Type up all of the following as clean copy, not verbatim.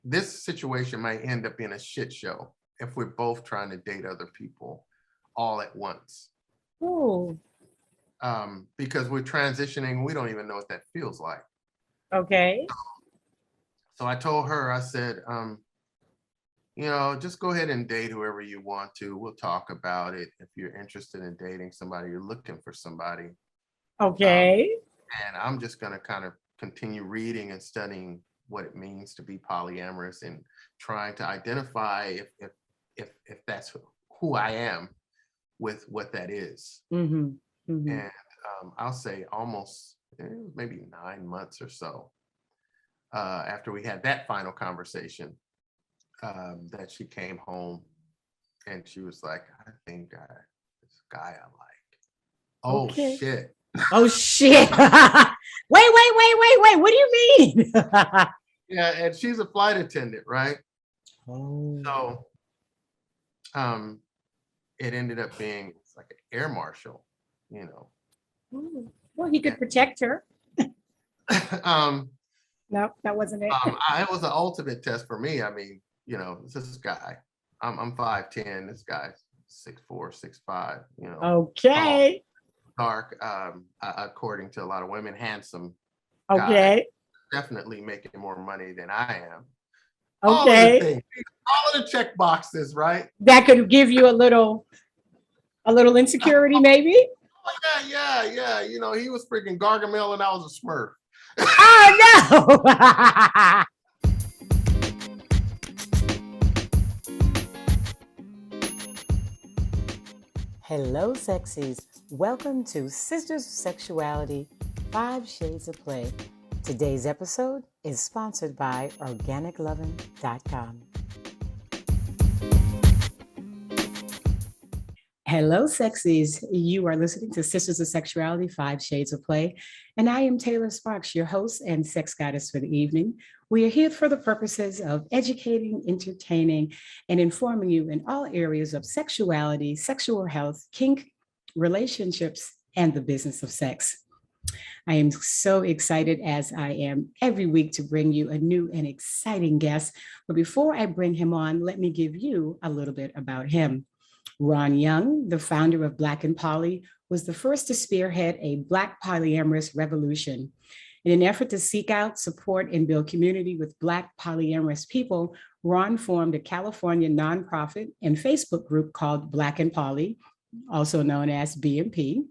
this situation might end up being a shit show if we're both trying to date other people all at once. Ooh. Because we're transitioning, we don't even know what that feels like. Okay. So I told her, I said, just go ahead and date whoever you want to. We'll talk about it. If you're interested in dating somebody, you're looking for somebody. Okay. And I'm just going to kind of continue reading and studying what it means to be polyamorous and trying to identify if that's who I am with what that is. Mm-hmm. Mm-hmm. And I'll say almost maybe 9 months or so after we had that final conversation, that she came home and she was like, I think this guy I like. Oh, okay. Shit. Oh, shit. Wait. What do you mean? Yeah, and she's a flight attendant, right? Oh. So it ended up being like an air marshal, Ooh. Well, he could protect her. No, that wasn't it. It was an ultimate test for me. I mean, this guy, I'm 5'10", this guy's 6'4", 6'5", Okay. tall, dark, according to a lot of women, handsome. Okay. Guy, definitely making more money than I am. Okay. All of the check boxes, right? That could give you a little insecurity, maybe. Oh, yeah. He was freaking Gargamel and I was a Smurf. Oh no. Hello, sexies. Welcome to Sisters of Sexuality, 5 Shades of Play. Today's episode is sponsored by organiclovin.com. Hello, sexies. You are listening to Sisters of Sexuality, 5 Shades of Play, and I am Taylor Sparks, your host and sex goddess for the evening. We are here for the purposes of educating, entertaining, and informing you in all areas of sexuality, sexual health, kink, relationships, and the business of sex. I am so excited, as I am every week, to bring you a new and exciting guest. But before I bring him on, let me give you a little bit about him. Ron Young, the founder of Black and Poly, was the first to spearhead a Black polyamorous revolution. In an effort to seek out, support, and build community with Black polyamorous people, Ron formed a California nonprofit and Facebook group called Black and Poly, also known as BMP.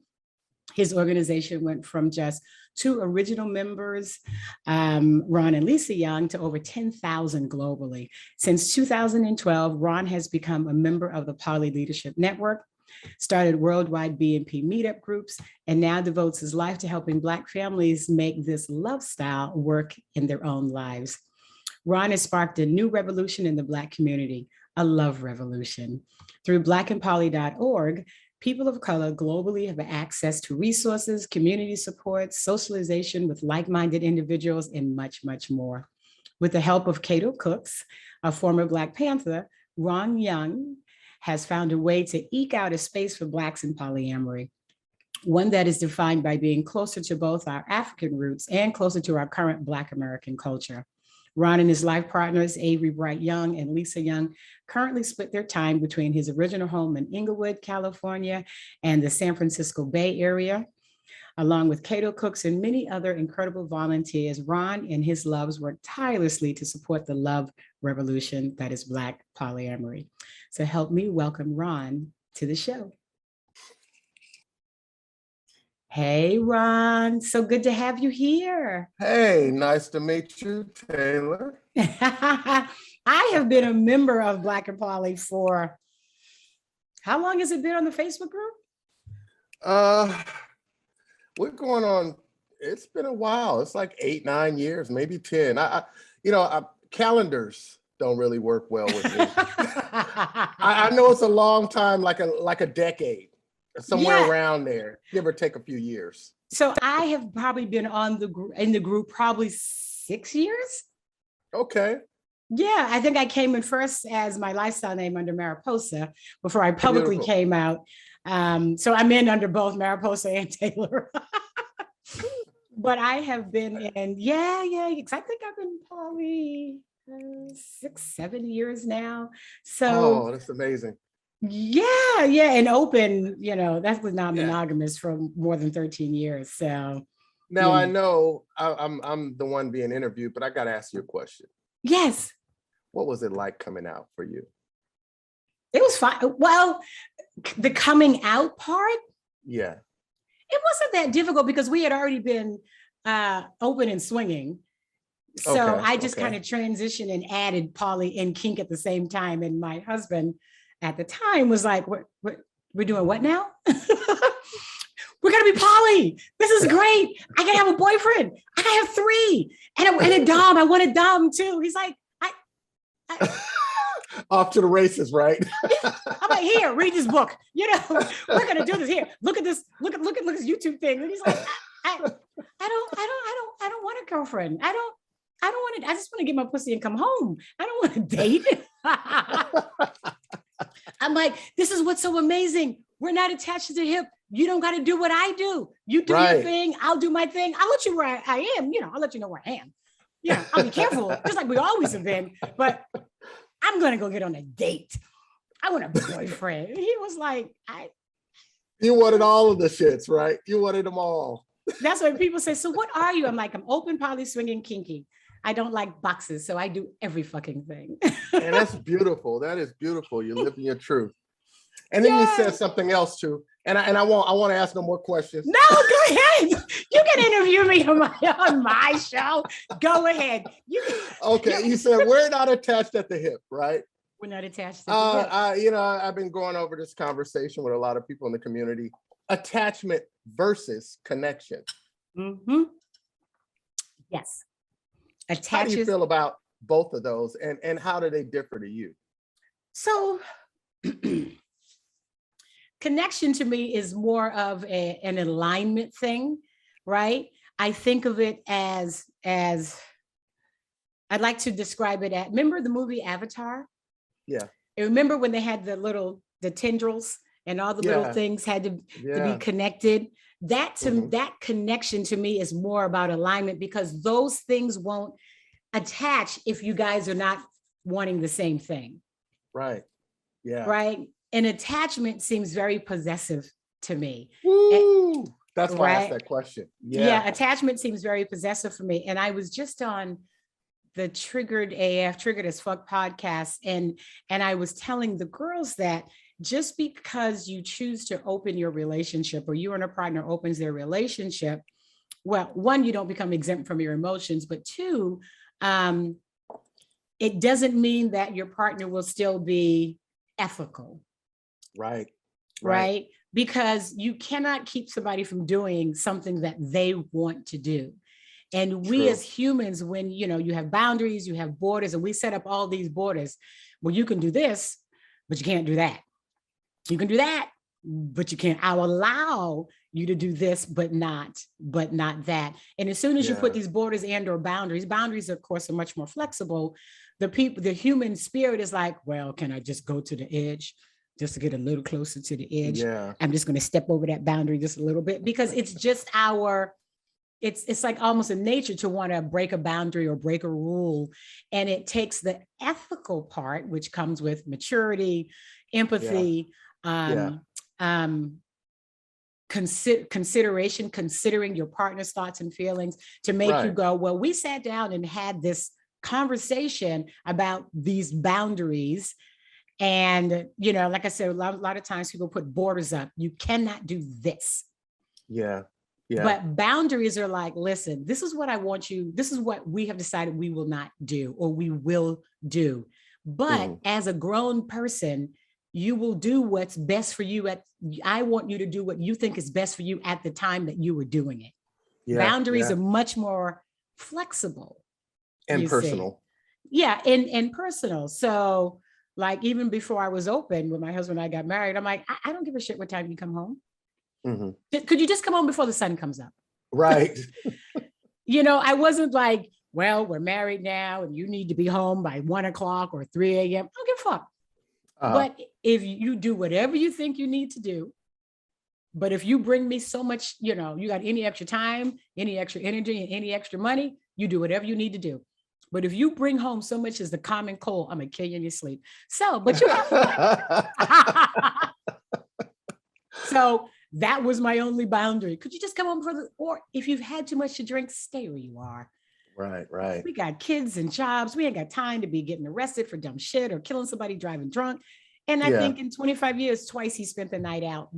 His organization went from just 2 original members, Ron and Lisa Young, to over 10,000 globally. Since 2012, Ron has become a member of the Poly Leadership Network, started worldwide BMP meetup groups, and now devotes his life to helping Black families make this love style work in their own lives. Ron has sparked a new revolution in the Black community, a love revolution. Through blackandpoly.org, people of color globally have access to resources, community support, socialization with like-minded individuals, and much, much more. With the help of Cato Cooks, a former Black Panther, Ron Young has found a way to eke out a space for Blacks in polyamory, one that is defined by being closer to both our African roots and closer to our current Black American culture. Ron and his life partners, Avery Bright Young and Lisa Young, currently split their time between his original home in Inglewood, California, and the San Francisco Bay Area. Along with Cato Cooks and many other incredible volunteers, Ron and his loves work tirelessly to support the love revolution that is Black polyamory. So help me welcome Ron to the show. Hey, Ron, so good to have you here. Hey, nice to meet you, Taylor. I have been a member of Black and Poly for, how long has it been on the Facebook group? We're going on, it's been a while. It's like 8, 9 years, maybe 10. Calendars don't really work well with me. I know it's a long time, like a decade. Somewhere around there, give or take a few years. So I have probably been in the group probably 6 years. Okay. Yeah, I think I came in first as my lifestyle name under Mariposa before I publicly came out. So I'm in under both Mariposa and Taylor. But I have been in, because I think I've been poly 6, 7 years now. So Oh, that's amazing. yeah, and open, that was non-monogamous for more than 13 years. So Now I know I'm the one being interviewed, but I got to ask you a question. yes, What was it like coming out for you? it was fine. Well, the coming out part, Yeah. it wasn't that difficult because we had already been open and swinging. So Okay, I just okay. kind of transitioned and added poly and kink at the same time. And my husband at the time was like, we're doing what now? We're going to be poly. This is great. I can have a boyfriend. I can have 3 and a dom. I want a dom too. He's like, Off to the races, right? I'm like, here, read this book. We're gonna do this here. Look at this. Look at this YouTube thing. And he's like, I don't want a girlfriend. I don't want to. I just want to get my pussy and come home. I don't want to date. I'm like, this is what's so amazing. We're not attached to the hip. You don't got to do what I do. You do your thing. I'll do my thing. I'll let you where I am. I'll let you know where I am. Yeah, I'll be careful, just like we always have been. But I'm gonna go get on a date. I want a boyfriend. He was like, You wanted all of the shits, right? You wanted them all. That's what people say. So what are you? I'm like, I'm open, poly, swinging, kinky. I don't like boxes, so I do every fucking thing. And that's beautiful. That is beautiful. You're living your truth. And then you said something else too. And I want to ask no more questions. No, go ahead. You can interview me on my show. Go ahead. Okay, you said we're not attached at the hip, right? We're not attached to the hip. I've been going over this conversation with a lot of people in the community. Attachment versus connection. Mm-hmm. Yes. How do you feel about both of those, and how do they differ to you? So connection to me is more of an alignment thing, right? I think of it as I'd like to describe it as, remember the movie Avatar? Yeah. And remember when they had the tendrils and all the little things had to be connected? That connection to me is more about alignment, because those things won't attach if you guys are not wanting the same thing. Right. Yeah. Right. And attachment seems very possessive to me. Woo! That's why I asked that question. Yeah. Attachment seems very possessive for me. And I was just on the Triggered as Fuck podcast. And I was telling the girls that just because you choose to open your relationship, or you and a partner opens their relationship, well, one, you don't become exempt from your emotions, but two, it doesn't mean that your partner will still be ethical. Right. Because you cannot keep somebody from doing something that they want to do. And we as humans, when you have boundaries, you have borders, and we set up all these borders. Well, you can do this, but you can't do that. You can do that, but you can't. I'll allow you to do this, but not that. And as soon as you put these borders and/or boundaries, of course, are much more flexible. The human spirit is like, well, can I just go to the edge just to get a little closer to the edge? Yeah. I'm just going to step over that boundary just a little bit, because it's just it's like almost a nature to want to break a boundary or break a rule. And it takes the ethical part, which comes with maturity, empathy, consideration, considering your partner's thoughts and feelings, to make you go, well, we sat down and had this conversation about these boundaries. And, like I said, a lot of times people put borders up. You cannot do this. Yeah. But boundaries are like, listen, this is what I want you. This is what we have decided we will not do, or we will do. But as a grown person, you will do what's best for you. I want you to do what you think is best for you at the time that you were doing it. Boundaries are much more flexible. And personal. Yeah, and personal. So like, even before I was open, when my husband and I got married, I'm like, I don't give a shit what time you come home. Could you just come home before the sun comes up? Right. I wasn't like, well, we're married now and you need to be home by 1 o'clock or 3 a.m. I don't give a fuck. But if you do whatever you think you need to do, but if you bring me so much, you got any extra time, any extra energy, and any extra money, you do whatever you need to do. But if you bring home so much as the common cold, I'm gonna kill you in your sleep. So, but you have so that was my only boundary. Could you just come home for the, or if you've had too much to drink, stay where you are. Right, right. We got kids and jobs. We ain't got time to be getting arrested for dumb shit or killing somebody driving drunk. And I think in 25 years, twice he spent the night out,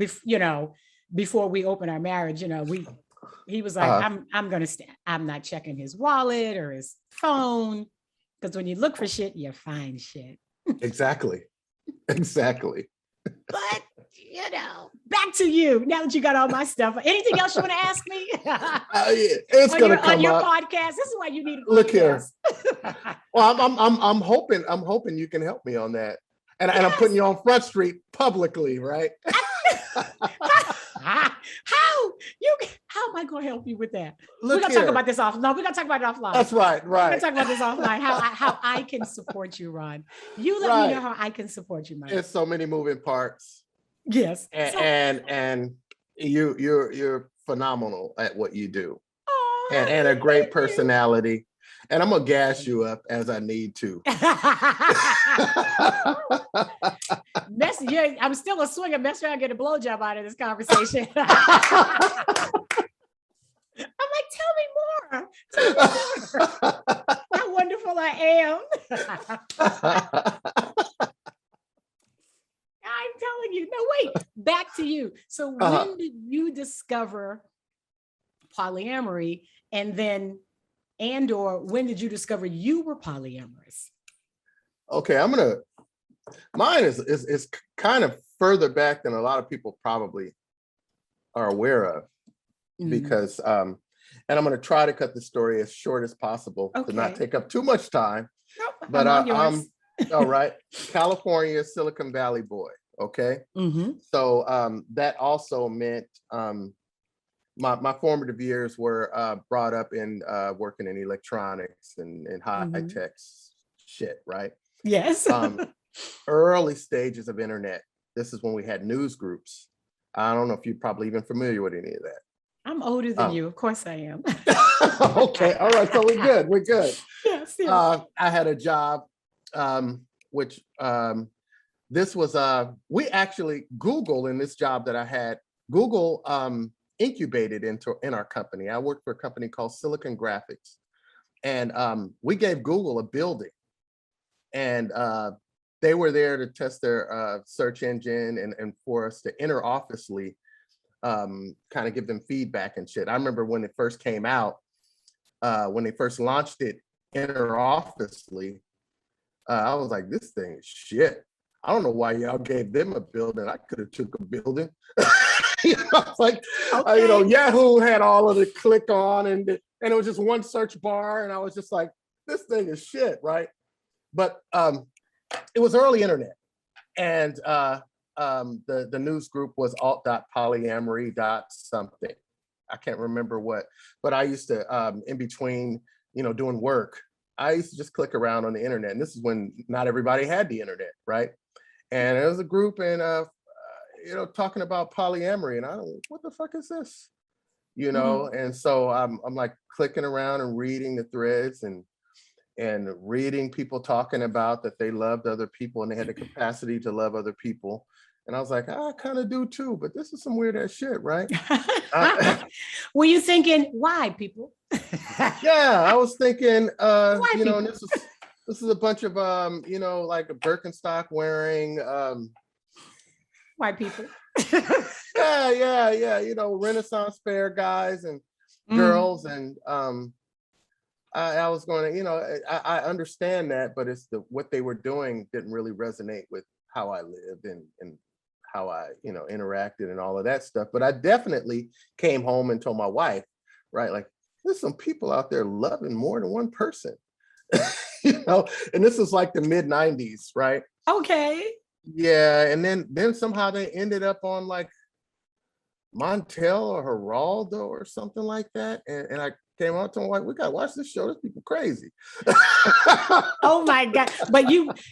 before we opened our marriage, he was like, I'm going to stand. I'm not checking his wallet or his phone. Because when you look for shit, you find shit. Exactly. Exactly. But, back to you. Now that you got all my stuff. Anything else you want to ask me? It's going to come on your up. podcast. This is why you need a podcast. Look here. Well, I'm hoping you can help me on that. And I'm putting you on Front Street publicly, right? How am I going to help you with that? Look we're going to talk about this offline. No, we're going to talk about it offline. That's right. We're going to talk about this offline. How I can support you, Ron. You let me know how I can support you, Mike. There's so many moving parts. Yes. And you're phenomenal at what you do. And a great personality. And I'm gonna gas you up as I need to. I'm still a swinger. Mess around, get a blowjob out of this conversation. I'm like, tell me more. How wonderful I am. I'm telling you. No, wait. Back to you. So when did you discover polyamory, or when did you discover you were polyamorous? Okay, mine is kind of further back than a lot of people probably are aware of, because and I'm going to try to cut the story as short as possible to not take up too much time. Nope, but I'm all right. California, Silicon Valley boy. Okay. So that also meant my formative years were brought up in working in electronics and high tech shit, right? Yes. Early stages of internet. This is when we had news groups. I don't know if you're probably even familiar with any of that. I'm older than you. Of course I am. Okay. All right. So we're good. We're good. Yes. I had a job, which this was, we actually, Google in this job that I had, Google incubated in our company. I worked for a company called Silicon Graphics. And we gave Google a building. And they were there to test their search engine and for us to inter-officely kind of give them feedback and shit. I remember when it first came out, when they first launched it inter-officely, I was like, this thing is shit. I don't know why y'all gave them a building. I could have took a building. Like, Yahoo had all of the click on and it was just one search bar. And I was just like, this thing is shit, right? But it was early internet. And the news group was alt.polyamory.something. I can't remember what, but I used to, in between, doing work, I used to just click around on the internet. And this is when not everybody had the internet, right? And there was a group and, talking about polyamory. And I don't, what the fuck is this? And so I'm like clicking around and reading the threads and reading people talking about that they loved other people and they had the capacity to love other people. And I was like, I kind of do too, but this is some weird ass shit, right? Were you thinking, why people? Yeah, I was thinking, and this is a bunch of, like a Birkenstock wearing. White people. Yeah. Renaissance fair guys and girls. And I was going to, I understand that, but it's what they were doing didn't really resonate with how I lived and how I, interacted and all of that stuff. But I definitely came home and told my wife, right, like, there's some people out there loving more than one person, and this is like the mid 90s, right? Okay. Yeah, and then somehow they ended up on like Montel or Geraldo or something like that, and I came out to them like, we gotta watch this show. These people crazy. Oh my God! But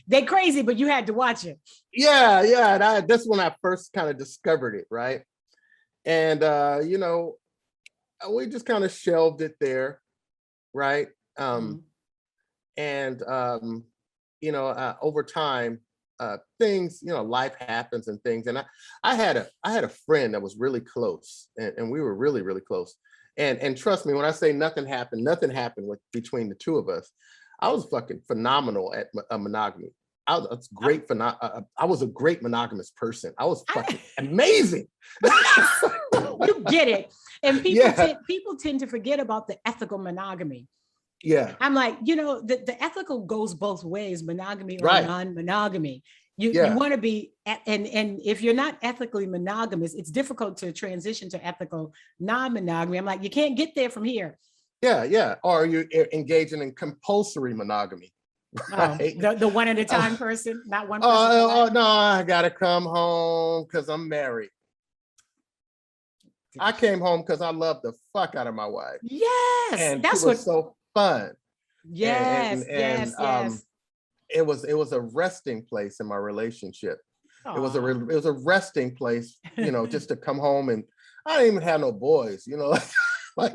they crazy, but you had to watch it. Yeah. And that's when I first kind of discovered it, right? And we just kind of shelved it there, right? And over time, things, life happens and things. And I had a friend that was really close, and we were really, really close. And trust me, when I say nothing happened between the two of us. I was fucking phenomenal at monogamy. I was great. I was a great monogamous person. I was fucking amazing. You get it. And people tend to forget about the ethical monogamy. Yeah. I'm like, the ethical goes both ways, monogamy or Right. non-monogamy. You want to be, and if you're not ethically monogamous, it's difficult to transition to ethical non-monogamy. I'm like, you can't get there from here. Yeah. Or you're engaging in compulsory monogamy. Right? The one at a time person, not one person. Oh no, I gotta come home because I'm married. I came home because I love the fuck out of my wife. Yes, and that's it was so fun. Yes, yes. It was a resting place in my relationship. Aww. It was a resting place, just to come home, and I didn't even have no boys, like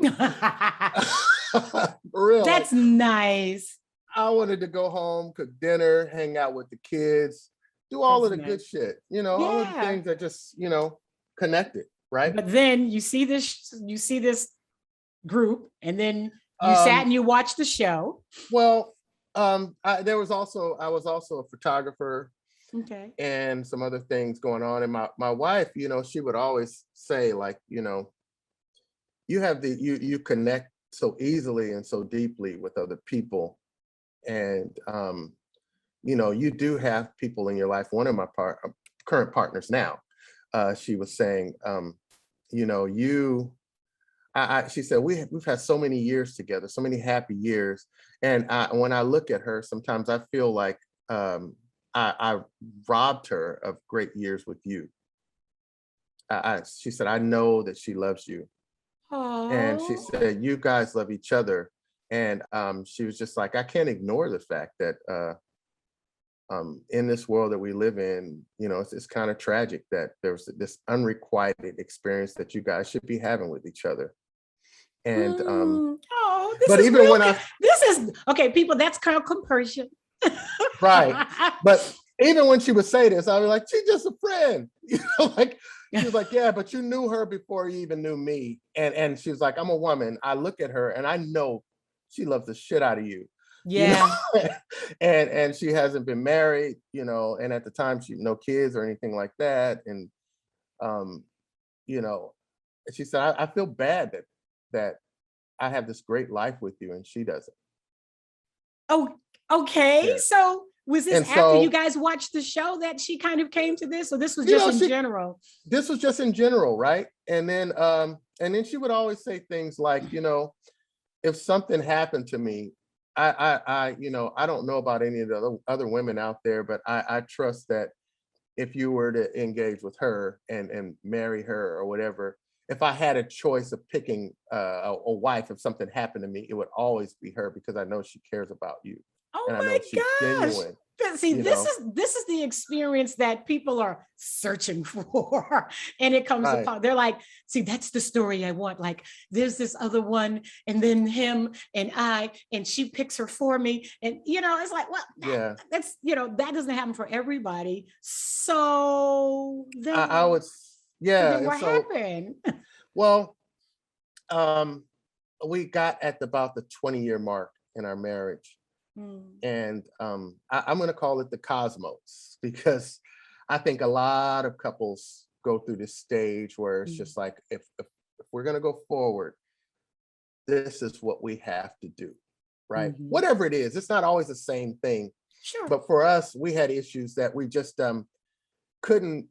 for real. That's nice. I wanted to go home, cook dinner, hang out with the kids, do all of the good shit, all of the things that just, connected, right? But then you see this group, and then you sat and you watched the show. Well, I was also a photographer, okay, and some other things going on. And my wife, she would always say, like, you have you connect so easily and so deeply with other people. And, you do have people in your life. One of my current partners now, she was saying, she said, we've had so many years together, so many happy years. And when I look at her, sometimes I feel like I robbed her of great years with you. She said, I know that she loves you. Aww. And she said, you guys love each other. And she was just like, I can't ignore the fact that in this world that we live in, it's kind of tragic that there's this unrequited experience that you guys should be having with each other. And this is okay, people, that's called compersion. Right. But even when she would say this, I was like, she's just a friend. Like, she was like, yeah, but you knew her before you even knew me. And she was like, I'm a woman. I look at her and I know she loves the shit out of you. Yeah. And she hasn't been married, and at the time she no kids or anything like that. And she said, I feel bad that I have this great life with you and she doesn't. Oh, okay. Yeah. So was this after you guys watched the show that she kind of came to this, or this was just in general? This was just in general, right? And then she would always say things like, if something happened to me, I don't know about any of the other women out there, but I trust that if you were to engage with her and marry her or whatever, if I had a choice of picking a wife, if something happened to me, it would always be her, because I know she cares about you. Oh and my gosh. Genuine, see, this is the experience that people are searching for. And it comes upon, they're like, see, that's the story I want. Like, there's this other one, and then him and she picks her for me. And, it's like, well, that's, that doesn't happen for everybody. So then I would, then what happened? Well, we got at about the 20-year mark in our marriage. And I'm going to call it the cosmos, because I think a lot of couples go through this stage where it's just like, if we're going to go forward, this is what we have to do, right? Whatever it is, it's not always the same thing. Sure. But for us, we had issues that we just couldn't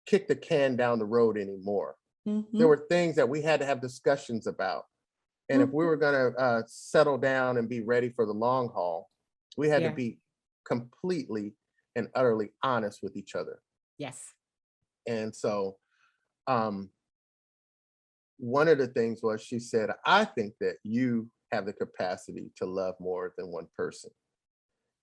kick the can down the road anymore. There were things that we had to have discussions about. And if we were going to settle down and be ready for the long haul, we had to be completely and utterly honest with each other. Yes. And so one of the things was, she said, I think that you have the capacity to love more than one person.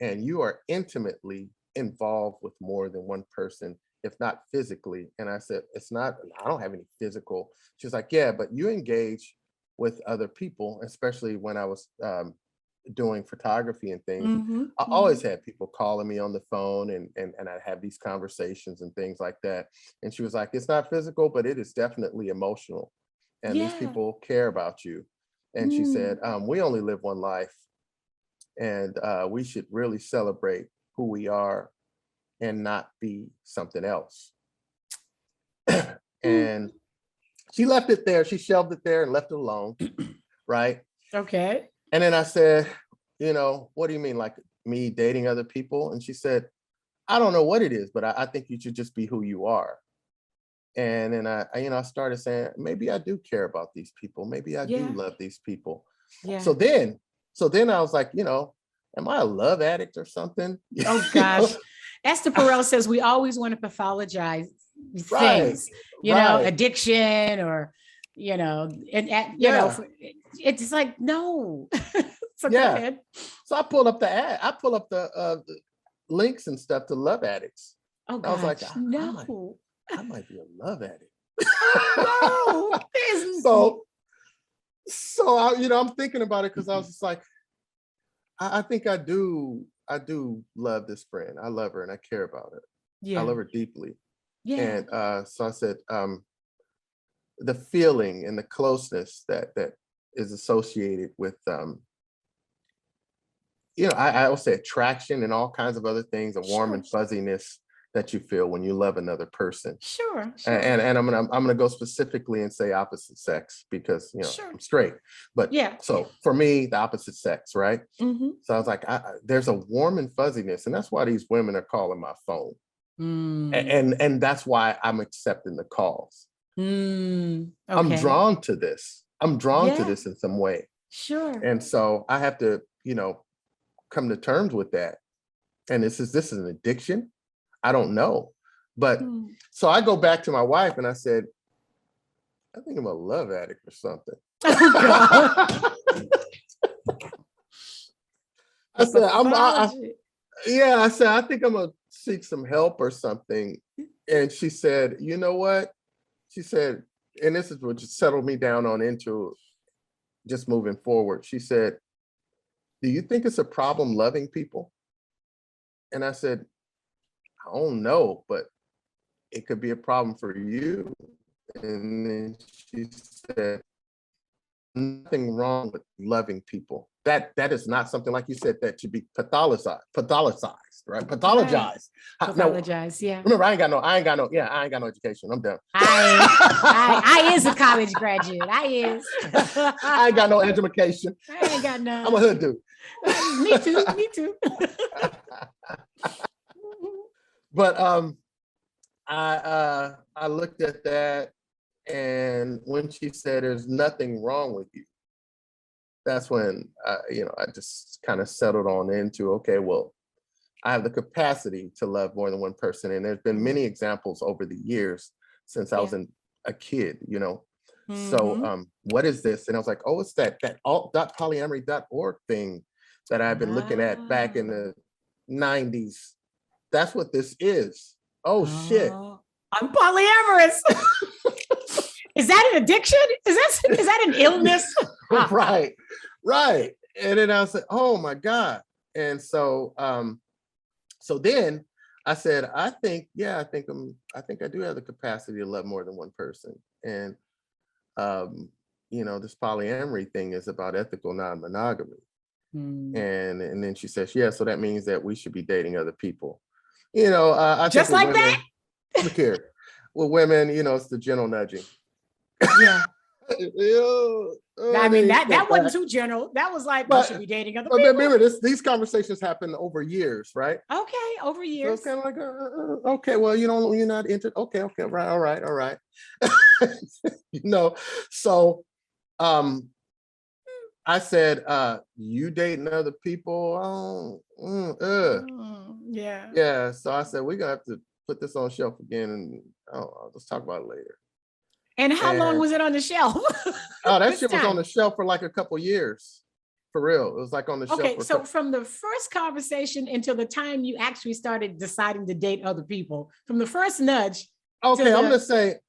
And you are intimately involved with more than one person, if not physically. And I said, I don't have any physical. She's like, yeah, but you engage with other people, especially when I was doing photography and things, Mhm, I mhm. always had people calling me on the phone and I'd have these conversations and things like that. And she was like, it's not physical, but it is definitely emotional. And these Yeah. people care about you. And she said, Mm. we only live one life, and we should really celebrate who we are and not be something else. Mm. And she left it there. She shelved it there and left it alone. Right. Okay. And then I said, what do you mean, like me dating other people? And she said, I don't know what it is, but I think you should just be who you are. And then I started saying, maybe I do care about these people. Maybe I do Yeah. love these people. Yeah. So then I was like, am I a love addict or something? Oh You know? gosh. Esther Perel says we always want to pathologize Right. things, Right. addiction or, Yeah. it's like, no. So go Yeah. ahead. So I pulled up the ad. I pull up the links and stuff to love addicts. Oh I was like, gosh, I might be a love addict. no. There's So I'm thinking about it because I was just like, I think I do love this friend. I love her and I care about her. I yeah. love her deeply. Yeah. And so I said, the feeling and the closeness that is associated with I would say attraction and all kinds of other things, a warm and fuzziness that you feel when you love another person. Sure. And I'm gonna go specifically and say opposite sex because Sure. I'm straight. But Yeah. so for me, the opposite sex, right? Mm-hmm. So I was like, there's a warm and fuzziness, and that's why these women are calling my phone, and that's why I'm accepting the calls. Okay. I'm drawn to this. I'm drawn to Yeah. this in some way, Sure. and so I have to, come to terms with that. And this is an addiction. I don't know, but so I go back to my wife and I said, I think I'm a love addict or something. Oh God. I said, I said, I think I'm gonna seek some help or something. And she said, you know what? She said, and this is what just settled me down on into just moving forward. She said, do you think it's a problem loving people? And I said, I don't know, but it could be a problem for you. And then she said, nothing wrong with loving people. That is not something, like you said, that should be pathologized, right? Pathologized. Apologize. Yeah. Remember, I ain't got no education. I'm done. I is a college graduate. I ain't got no education. I ain't got none. I'm a hood dude. Me too. But I looked at that, and when she said there's nothing wrong with you, that's when I just kind of settled on into, okay, well, I have the capacity to love more than one person. And there's been many examples over the years since I was a kid, So what is this? And I was like, oh, it's that alt.polyamory.org thing that I've been looking at back in the 90s. That's what this is. Oh shit. I'm polyamorous. Is that an addiction? Is that an illness? Right. And then I was like, oh my God. And so then I said, I think I do have the capacity to love more than one person. And this polyamory thing is about ethical non-monogamy. And then she says, yeah, so that means that we should be dating other people. I just think like women, that. Look here, with women, it's the gentle nudging. Yeah. I mean, that wasn't too general. That was like, we should be dating other people. But remember, these conversations happen over years, right? Okay, over years. So it's kind of like, okay, well, you're not into. Okay, right, all right. So, I said, you dating other people? Yeah. So I said, we're gonna have to put this on shelf again, and let's talk about it later. And how long was it on the shelf? That shit was on the shelf for like a couple years. For real. It was like on the shelf. Okay, so from the first conversation until the time you actually started deciding to date other people, from the first nudge. Okay, I'm gonna say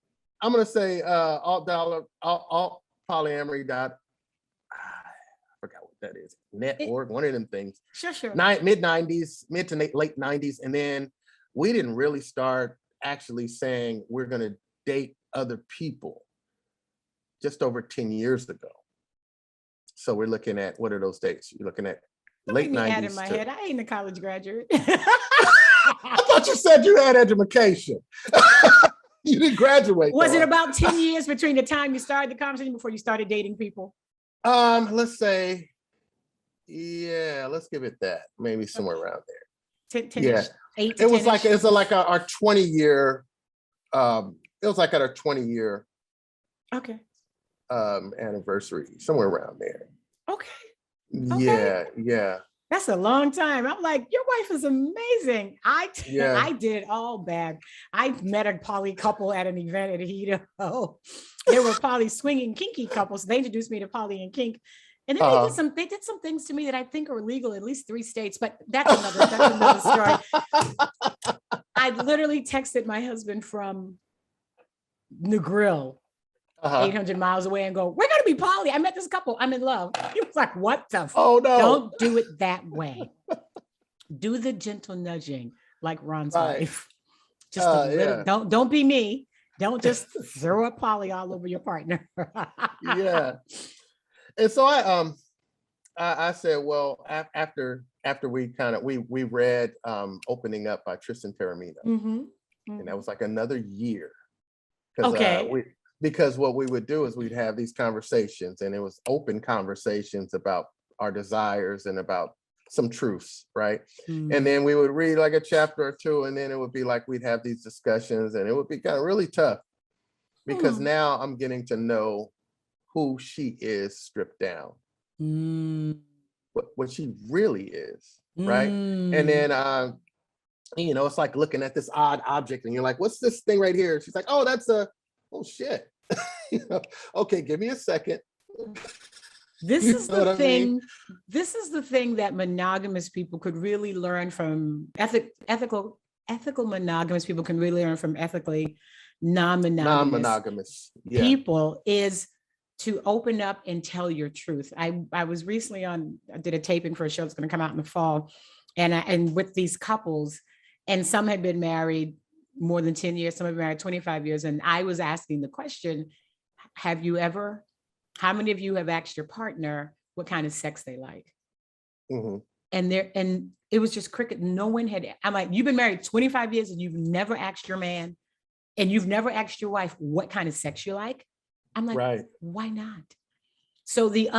alt polyamory. I forgot what that is, net.org, one of them things. Sure. Mid-90s, mid to late 90s. And then we didn't really start actually saying we're going to date other people just over 10 years ago. So we're looking at, what are those dates? You're looking at late 90s. In my head, I ain't a college graduate. I thought you said you had education. You didn't graduate. Was it about 10 years between the time you started the conversation before you started dating people? Let's say, yeah, let's give it that. Maybe somewhere around there. 10 yeah. 8 to it was 10-ish? like, it's like our 20-year, it was like at our 20-year okay. Anniversary, somewhere around there. Okay. Yeah. That's a long time. I'm like, your wife is amazing. I did it all bad. I met a poly couple at an event at Hito. They were poly swinging kinky couples. They introduced me to poly and kink. And then they did some things to me that I think are illegal in at least 3 states, but that's another story. I literally texted my husband from Negril, 800 miles away, and go, we're going to be poly. I met this couple. I'm in love. He was like, what the? Oh, no. Don't do it that way. Do the gentle nudging like Ron's wife. Just a little, don't be me. Don't just throw a poly all over your partner. Yeah. And so I said, well, after we read Opening Up by Tristan Taormino, and that was like another year. Because what we would do is we'd have these conversations, and it was open conversations about our desires and about some truths, right? And then we would read like a chapter or two, and then it would be like we'd have these discussions, and it would be kind of really tough because now I'm getting to know who she is stripped down, what she really is, right? And then it's like looking at this odd object, and you're like, what's this thing right here? She's like, oh, that's oh shit. Okay, give me a second. This is the thing. This is the thing that monogamous people could really learn from. Ethical monogamous people can really learn from ethically non-monogamous people is to open up and tell your truth. I was recently I did a taping for a show that's going to come out in the fall, and with these couples, and some had been married more than 10 years, some have been married 25 years. And I was asking the question, how many of you have asked your partner what kind of sex they like? And it was just cricket. No one had, I'm like, you've been married 25 years and you've never asked your man, and you've never asked your wife what kind of sex you like? I'm like, why not? So the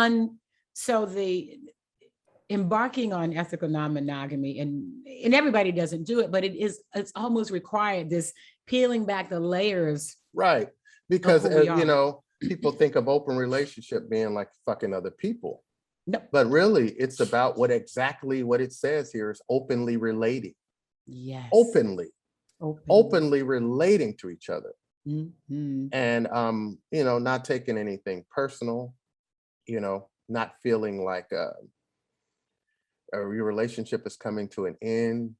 embarking on ethical non-monogamy, and everybody doesn't do it, but it's almost required, this peeling back the layers. Right. Because people think of open relationship being like fucking other people. No. But really it's about what it says here is openly relating. Yes. Openly relating to each other. And not taking anything personal, not feeling like your relationship is coming to an end,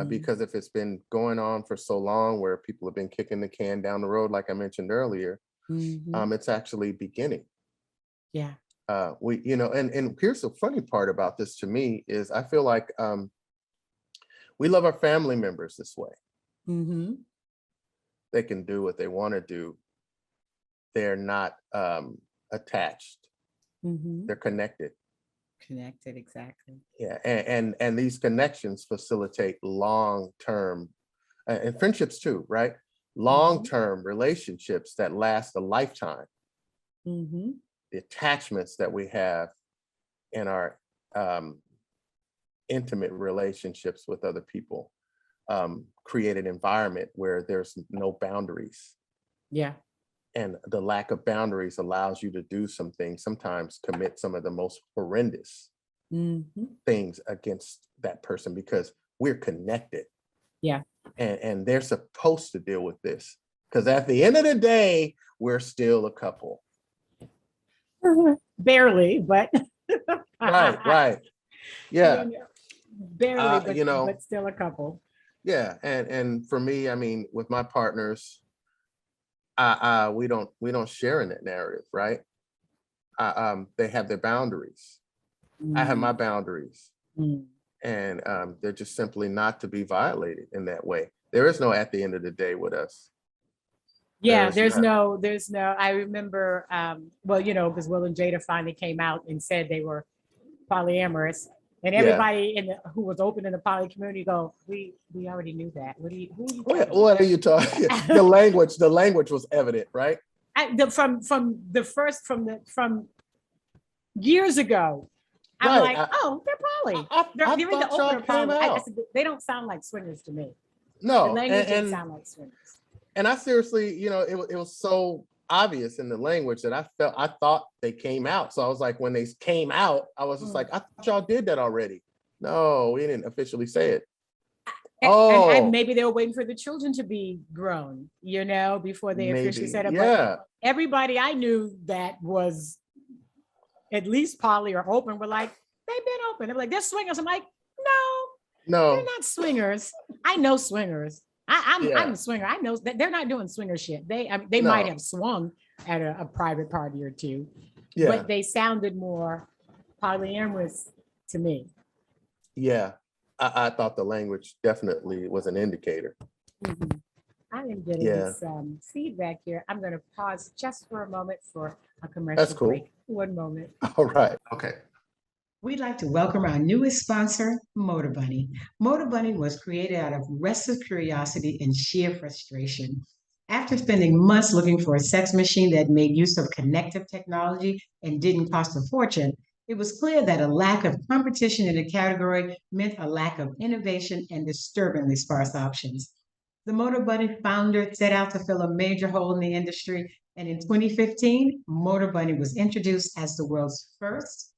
because if it's been going on for so long where people have been kicking the can down the road, like I mentioned earlier, it's actually beginning. Yeah. And here's the funny part about this to me is I feel like we love our family members this way. They can do what they want to do. They're not attached. They're connected. Connected, exactly. Yeah, and these connections facilitate long-term and friendships too, right? Long-term relationships that last a lifetime. The attachments that we have in our intimate relationships with other people create an environment where there's no boundaries. Yeah. And the lack of boundaries allows you to do some things, sometimes commit some of the most horrendous things against that person because we're connected. Yeah. And they're supposed to deal with this because at the end of the day, we're still a couple. Barely, but. Right. Yeah. Barely, but still a couple. Yeah. And for me, I mean, with my partners, we don't share in that narrative, right? They have their boundaries, I have my boundaries, Mm. and they're just simply not to be violated in that way. There is no at the end of the day with us. Yeah, There's not. there's no, I remember, well, you know, because Will and Jada finally came out and said they were polyamorous. And Yeah. everybody who was open in the poly community go, we already knew that. Who are you talking about? What are you talking? The language was evident, right? From years ago, I'm Right. like, oh, they're poly. I They're in the thought y'all opener came poly. I out. said, they don't sound like swingers to me. The No, language didn't sound like swingers. and I seriously, it was so obvious in the language that I thought they came out. So I was like, when they came out, I was just like, I thought y'all did that already. No, we didn't officially say it. And maybe they were waiting for the children to be grown, you know, before they officially maybe. said it. Yeah. But everybody I knew that was at least poly or open were like, they've been open. They're like, they're swingers. I'm like, no, they're No. not swingers. I know swingers. I'm Yeah. a swinger. I know that they're not doing swinger shit. They No. might have swung at a private party or two, Yeah. but they sounded more polyamorous to me. Yeah. I thought the language definitely was an indicator. Mhm. I am getting Yeah. some feedback here. I'm going to pause just for a moment for a commercial That's cool. break. One moment. All right. Okay. We'd like to welcome our newest sponsor, Motor Bunny. Motor Bunny was created out of restless curiosity and sheer frustration. After spending months looking for a sex machine that made use of connective technology and didn't cost a fortune, it was clear that a lack of competition in the category meant a lack of innovation and disturbingly sparse options. The Motor Bunny founder set out to fill a major hole in the industry, and in 2015, Motor Bunny was introduced as the world's first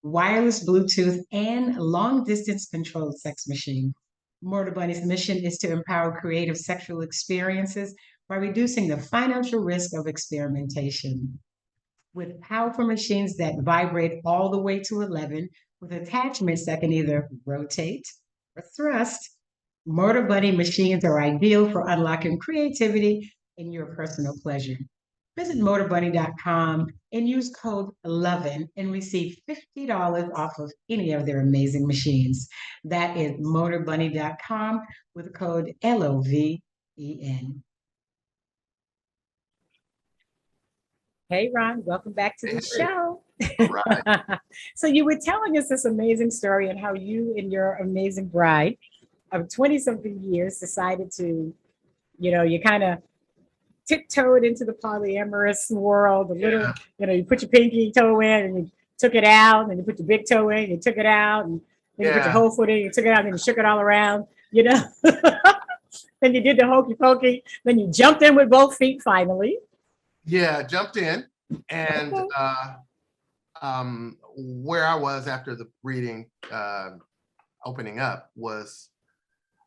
wireless Bluetooth, and long distance controlled sex machine. Motor Bunny's mission is to empower creative sexual experiences by reducing the financial risk of experimentation. With powerful machines that vibrate all the way to 11, with attachments that can either rotate or thrust, Motor Bunny machines are ideal for unlocking creativity and your personal pleasure. Visit motorbunny.com and use code LOVIN and receive $50 off of any of their amazing machines. That is motorbunny.com with code LOVEN. Hey, Ron, welcome back to the Hey. show. All right. So you were telling us this amazing story and how you and your amazing bride of 20-something years decided to, you kind of tiptoed into the polyamorous world a little, you put your pinky toe in and you took it out, and you put your big toe in, you took it out, and then you put your whole foot in, you took it out, and then you shook it all around, Then you did the hokey pokey, then you jumped in with both feet finally. Yeah, jumped in, and where I was after the reading opening up was,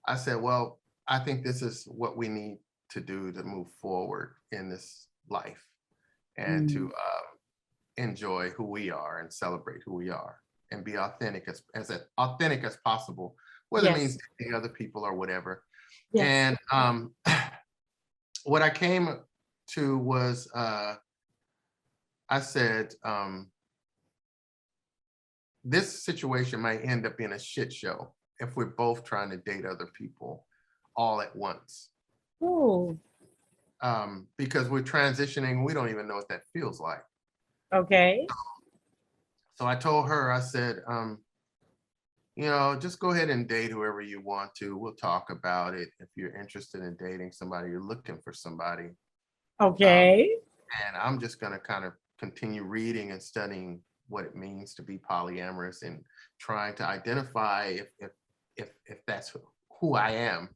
I said, well, I think this is what we need to do to move forward in this life, and to enjoy who we are and celebrate who we are and be authentic as authentic as possible, whether it means dating other people or whatever. Yes. And what I came to was, I said, this situation might end up being a shit show if we're both trying to date other people all at once. Ooh. Because we're transitioning, we don't even know what that feels like. Okay. So I told her, I said, just go ahead and date whoever you want to. We'll talk about it. If you're interested in dating somebody, you're looking for somebody. Okay. And I'm just going to kind of continue reading and studying what it means to be polyamorous and trying to identify if that's who I am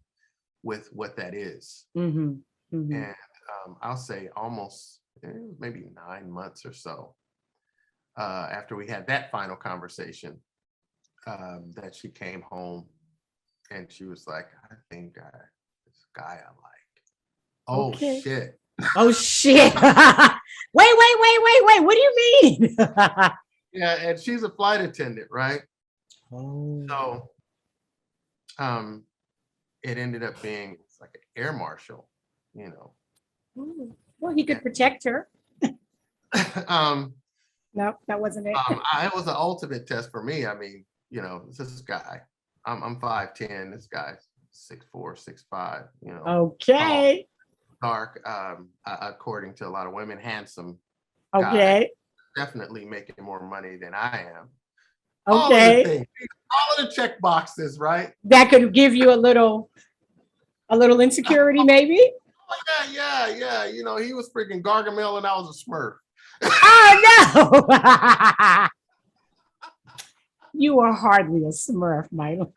with what that is. Mm-hmm. Mm-hmm. And I'll say almost maybe 9 months or so after we had that final conversation, that she came home and she was like, I think this guy I like. Oh, okay. Shit. Oh, shit. Wait. What do you mean? Yeah, and she's a flight attendant, right? Oh. So it ended up being like an air marshal, Well, he could protect her. No, that wasn't it. It was an ultimate test for me. I mean, you know, this guy, I'm 5'10", this guy's 6'4", 6'5", you know. Okay. Tall, dark, according to a lot of women, handsome guy. Okay. Definitely making more money than I am. Okay. All of the things, all of the check boxes, right? That could give you a little insecurity, maybe. Oh, yeah. You know, he was freaking Gargamel and I was a Smurf. Oh no. You are hardly a Smurf, Michael.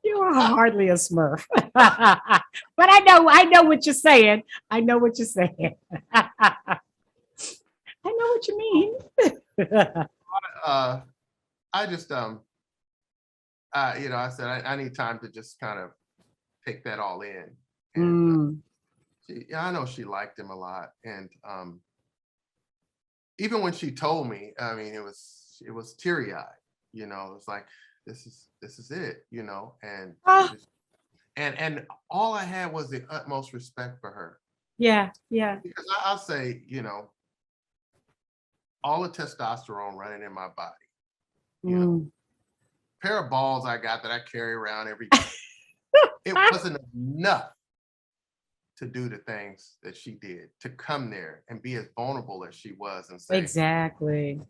You are hardly a Smurf. But I know what you're saying. I know what you're saying. I know what you mean. I just you know, I said I need time to just kind of take that all in. And I know she liked him a lot. And even when she told me, I mean, it was teary-eyed, you know. It was like, this is it, you know. And and all I had was the utmost respect for her. Yeah. Because I'll say, you know, all the testosterone running in my body, you know, pair of balls I got that I carry around every day. It wasn't enough to do the things that she did, to come there and be as vulnerable as she was and say, Exactly.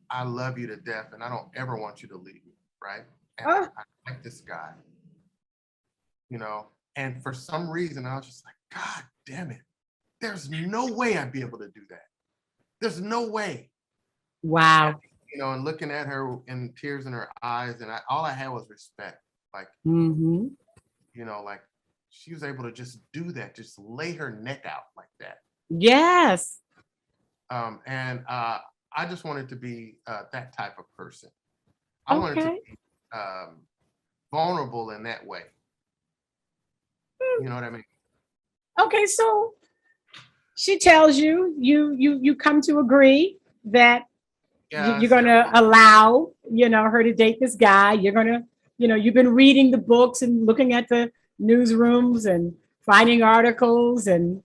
I love you to death and I don't ever want you to leave me, right? And I like this guy, you know. And for some reason, I was just like, God damn it. There's no way I'd be able to do that. There's no way. Wow. And, you know, and looking at her and tears in her eyes, and all I had was respect. Like, you know, like she was able to just do that, just lay her neck out like that. Yes. And I just wanted to be that type of person. I wanted to be vulnerable in that way. You know what I mean? Okay, so she tells you, you come to agree that you're going to allow, you know, her to date this guy. You're going to, you know, you've been reading the books and looking at the newsrooms and finding articles and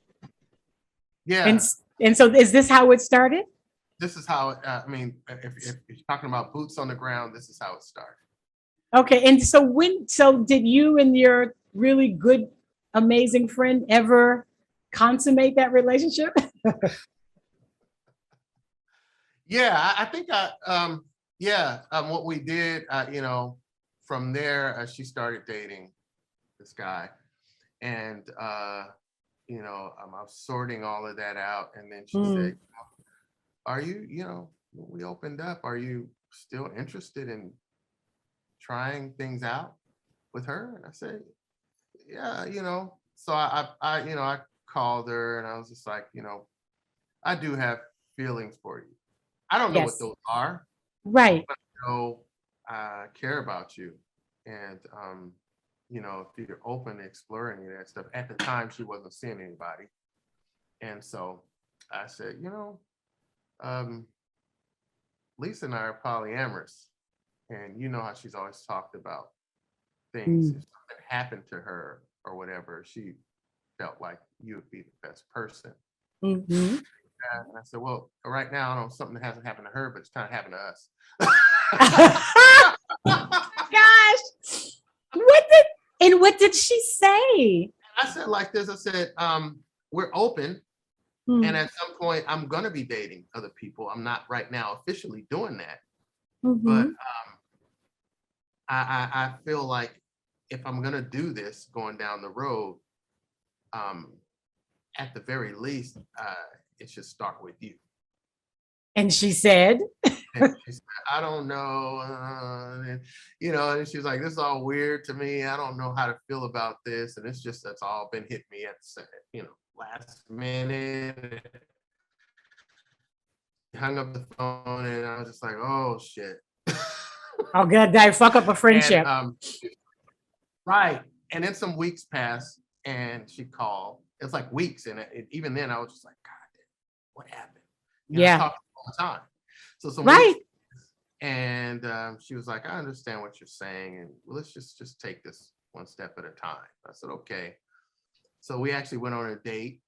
and so is this how it started? This is how I mean, if you're talking about boots on the ground, this is how it started. Okay, and so did you and your really good, amazing friend ever consummate that relationship? Yeah, I think what we did, you know, from there, she started dating this guy, and you know, I was sorting all of that out, and then she said, "Are you, you know, we opened up. Are you still interested in trying things out with her?" And I said, "Yeah, you know." So I you know, I called her, and I was just like, you know, I do have feelings for you. I don't know what those are. Right. But I know I care about you. And, you know, if you're open to exploring any of that stuff. At the time, she wasn't seeing anybody. And so I said, you know, Lisa and I are polyamorous. And you know how she's always talked about things. If something happened to her or whatever, she felt like you would be the best person. And I said, well, right now, I know something that hasn't happened to her, but it's kind of happened to us. Gosh, what did she say? I said like this, I said, we're open. And at some point, I'm going to be dating other people. I'm not right now officially doing that. But I feel like if I'm going to do this going down the road, at the very least, it should start with you. And she said, I don't know. And, you know, and she was like, this is all weird to me. I don't know how to feel about this. And it's just, that's all been hitting me at the, you know, last minute. Hung up the phone and I was just like, oh shit. Oh, good day. Fuck up a friendship. And, right. And then some weeks passed and she called. It's like weeks. And even then I was just like, God, what happened? You know, I talk all the time. So some weeks, and she was like, I understand what you're saying. And let's just take this one step at a time. I said, okay. So we actually went on a date.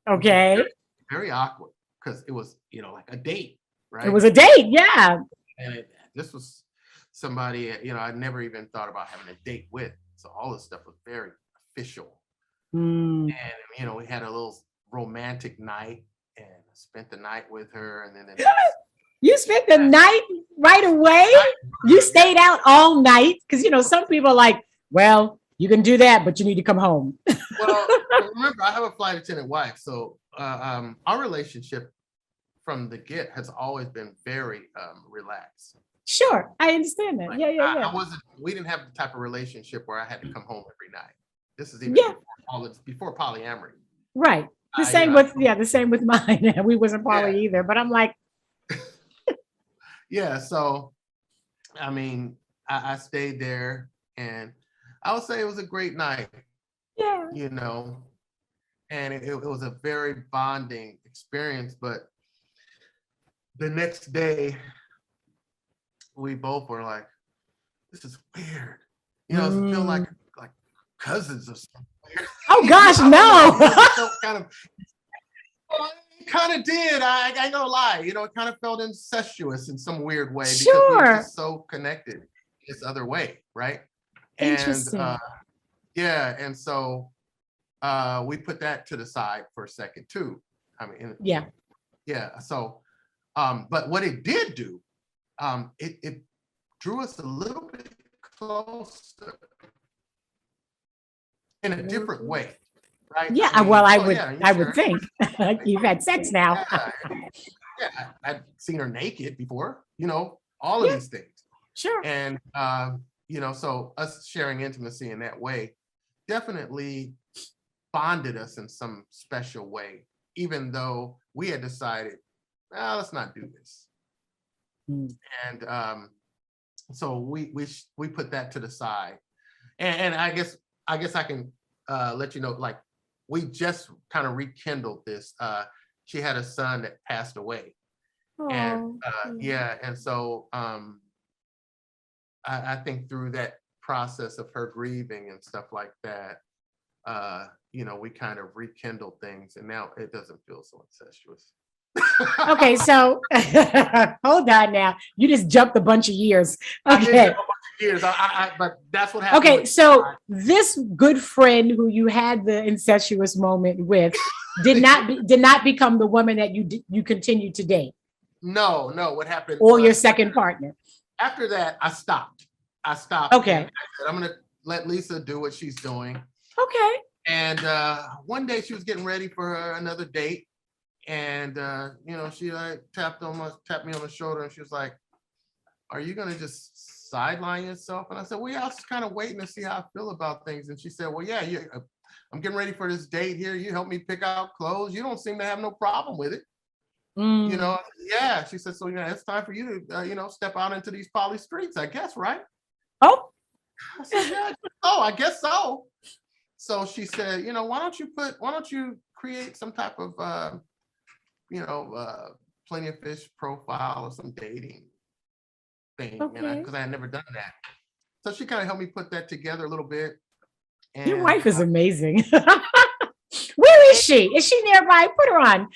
Okay. Very awkward because it was, you know, like a date. right? It was a date, yeah. And this was somebody, I never even thought about having a date with. So all this stuff was very official. Mm. And, we had a little romantic night and spent the night with her. And then You spent the night right away? You stayed out all night? Because, some people are like, well, you can do that, but you need to come home. Well, remember, I have a flight attendant wife. So our relationship from the get has always been very relaxed. Sure, I understand that. Yeah. We didn't have the type of relationship where I had to come home every night. This is even before polyamory. Right. The same with mine. We wasn't poly either, but I'm like. Yeah, so, I stayed there and I would say it was a great night. Yeah. And it was a very bonding experience, but the next day, we both were like, this is weird. It feel like cousins or something. Oh gosh, no. It kind of did. I ain't gonna lie. It kind of felt incestuous in some weird way because Sure. we were just so connected this other way, right? Interesting. And so we put that to the side for a second too. So, but what it did do, it drew us a little bit closer in a different way, right? Yeah, I would think you've had sex now. I'd seen her naked before, all of these things. Sure. And so us sharing intimacy in that way definitely bonded us in some special way, even though we had decided, let's not do this. And so we put that to the side, and I guess I can let you know, like, we just kind of rekindled this. She had a son that passed away. And and so I think through that process of her grieving and stuff like that, we kind of rekindled things, and now it doesn't feel so incestuous. Okay, so hold on now. You just jumped a bunch of years. Okay. But that's what happened. Okay, so this good friend who you had the incestuous moment with did not become the woman that you continue to date. No. What happened? Or your second partner. After that, I stopped. Okay. I said, I'm gonna let Lisa do what she's doing. Okay. And one day she was getting ready for another date. And she tapped me on the shoulder, and she was like, "Are you gonna just sideline yourself?" And I said, "Well, yeah, I was kind of waiting to see how I feel about things." And she said, "Well, yeah, I'm getting ready for this date here. You help me pick out clothes. You don't seem to have no problem with it." Yeah. She said, "So it's time for you to step out into these poly streets, I guess, right?" Oh. I said, "Yeah, I guess so." So she said, "Why don't you create some type of Plenty of Fish profile or some dating thing," because I had never done that. So she kind of helped me put that together a little bit. And your wife is amazing. Where is she? Is she nearby? Put her on.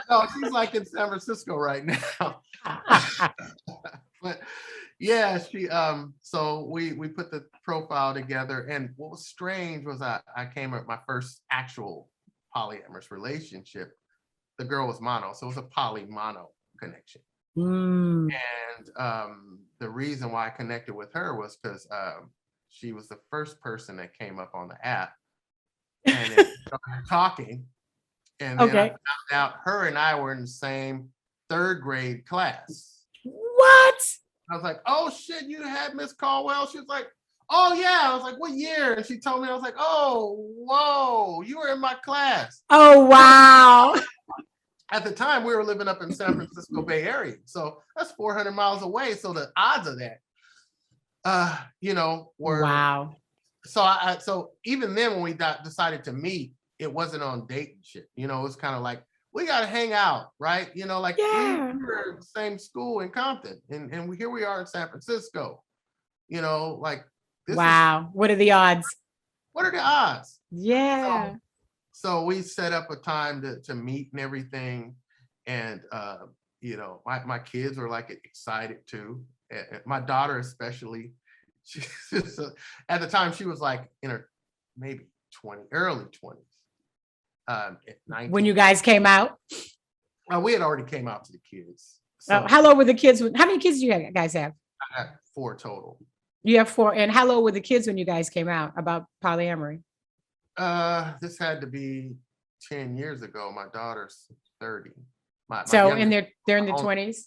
No, she's like in San Francisco right now. But yeah, she so we put the profile together, and what was strange was I came at my first actual polyamorous relationship. The girl was mono, so it was a poly-mono connection. And the reason why I connected with her was because she was the first person that came up on the app, and then started talking. And then I found out her and I were in the same third grade class. What? I was like, "Oh shit, you had Miss Caldwell?" She was like, "Oh yeah." I was like, "What year?" And she told me. I was like, "Oh, whoa, you were in my class." Oh wow. At the time, we were living up in San Francisco Bay Area, so that's 400 miles away. So the odds of that, were wow. So even then, when we decided to meet, it wasn't on dating shit. It was kind of like, we got to hang out, right? We were in the same school in Compton, and here we are in San Francisco. Like this. Wow. What are the odds? What are the odds? Yeah. So we set up a time to meet and everything. And you know, my kids were like excited too. My daughter especially, she at the time she was like in her maybe early 20s. At 19. When you guys came out? We had already came out to the kids. So, how old were the kids? How many kids do you guys have? I got 4 total. You have 4. And how old were the kids when you guys came out about polyamory? This had to be 10 years ago. My daughter's 30. So they're in the 20s?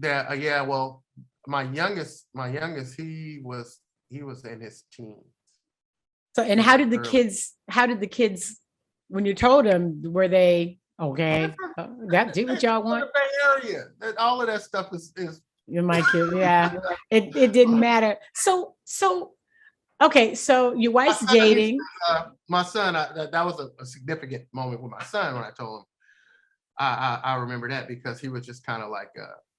Yeah, well, my youngest, he was in his teens. So, and how did the kids, when you told them, were they okay? That do what y'all want? Bay Area. All of that stuff is You're my kid, yeah. It didn't matter. So okay, so your wife's dating. My son, that was a significant moment with my son when I told him. I remember that because he was just kind of like,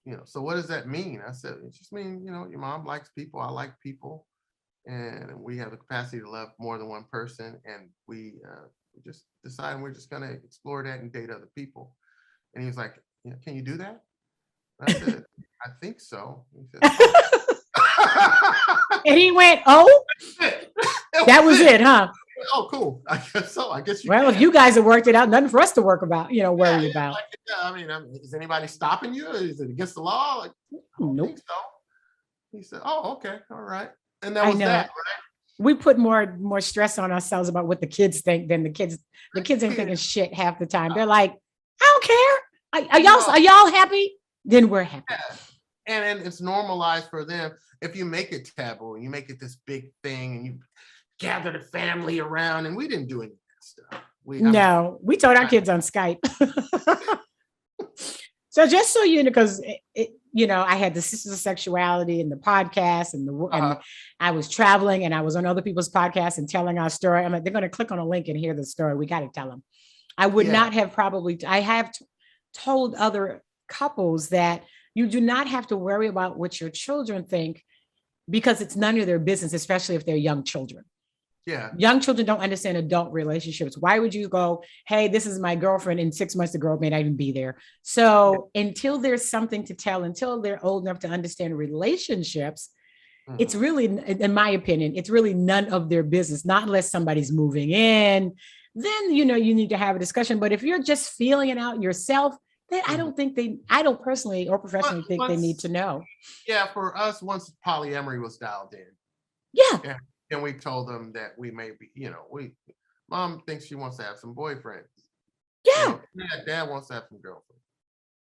you know, so what does that mean? I said, it just means, you know, your mom likes people, I like people, and we have the capacity to love more than one person, and we just decided we're just gonna explore that and date other people. And he was like, yeah, can you do that? And I said, I think so. He said, And he went, oh, that was it, huh? Oh, cool. I guess so. I guess Well, if you guys have worked it out, nothing for us to worry about. Like, I mean, is anybody stopping you? Is it against the law? Like, I don't think so. He said, oh, okay, all right. And that was that, right? We put more stress on ourselves about what the kids think than the kids. The kids ain't thinking shit half the time. They're like, I don't care. Are y'all happy? Then we're happy. Yeah. And it's normalized for them. If you make it taboo and you make it this big thing and you gather the family around, and we didn't do any of that stuff. We told our kids on Skype. So just so you know, because I had the Sisters of Sexuality and the podcast and I was traveling and I was on other people's podcasts and telling our story. I'm like, they're going to click on a link and hear the story. We got to tell them. I would not have I have told other couples that you do not have to worry about what your children think because it's none of their business, especially if they're young children. Yeah. Young children don't understand adult relationships. Why would you go, hey, this is my girlfriend, in 6 months, the girl may not even be there. So until there's something to tell, until they're old enough to understand relationships, it's really, in my opinion, it's really none of their business, not unless somebody's moving in. Then, you need to have a discussion. But if you're just feeling it out yourself, then I don't personally or professionally think they need to know. Yeah, for us, once polyamory was dialed in. Yeah. And we told them that we may be, mom thinks she wants to have some boyfriends. Yeah. Dad wants to have some girlfriends.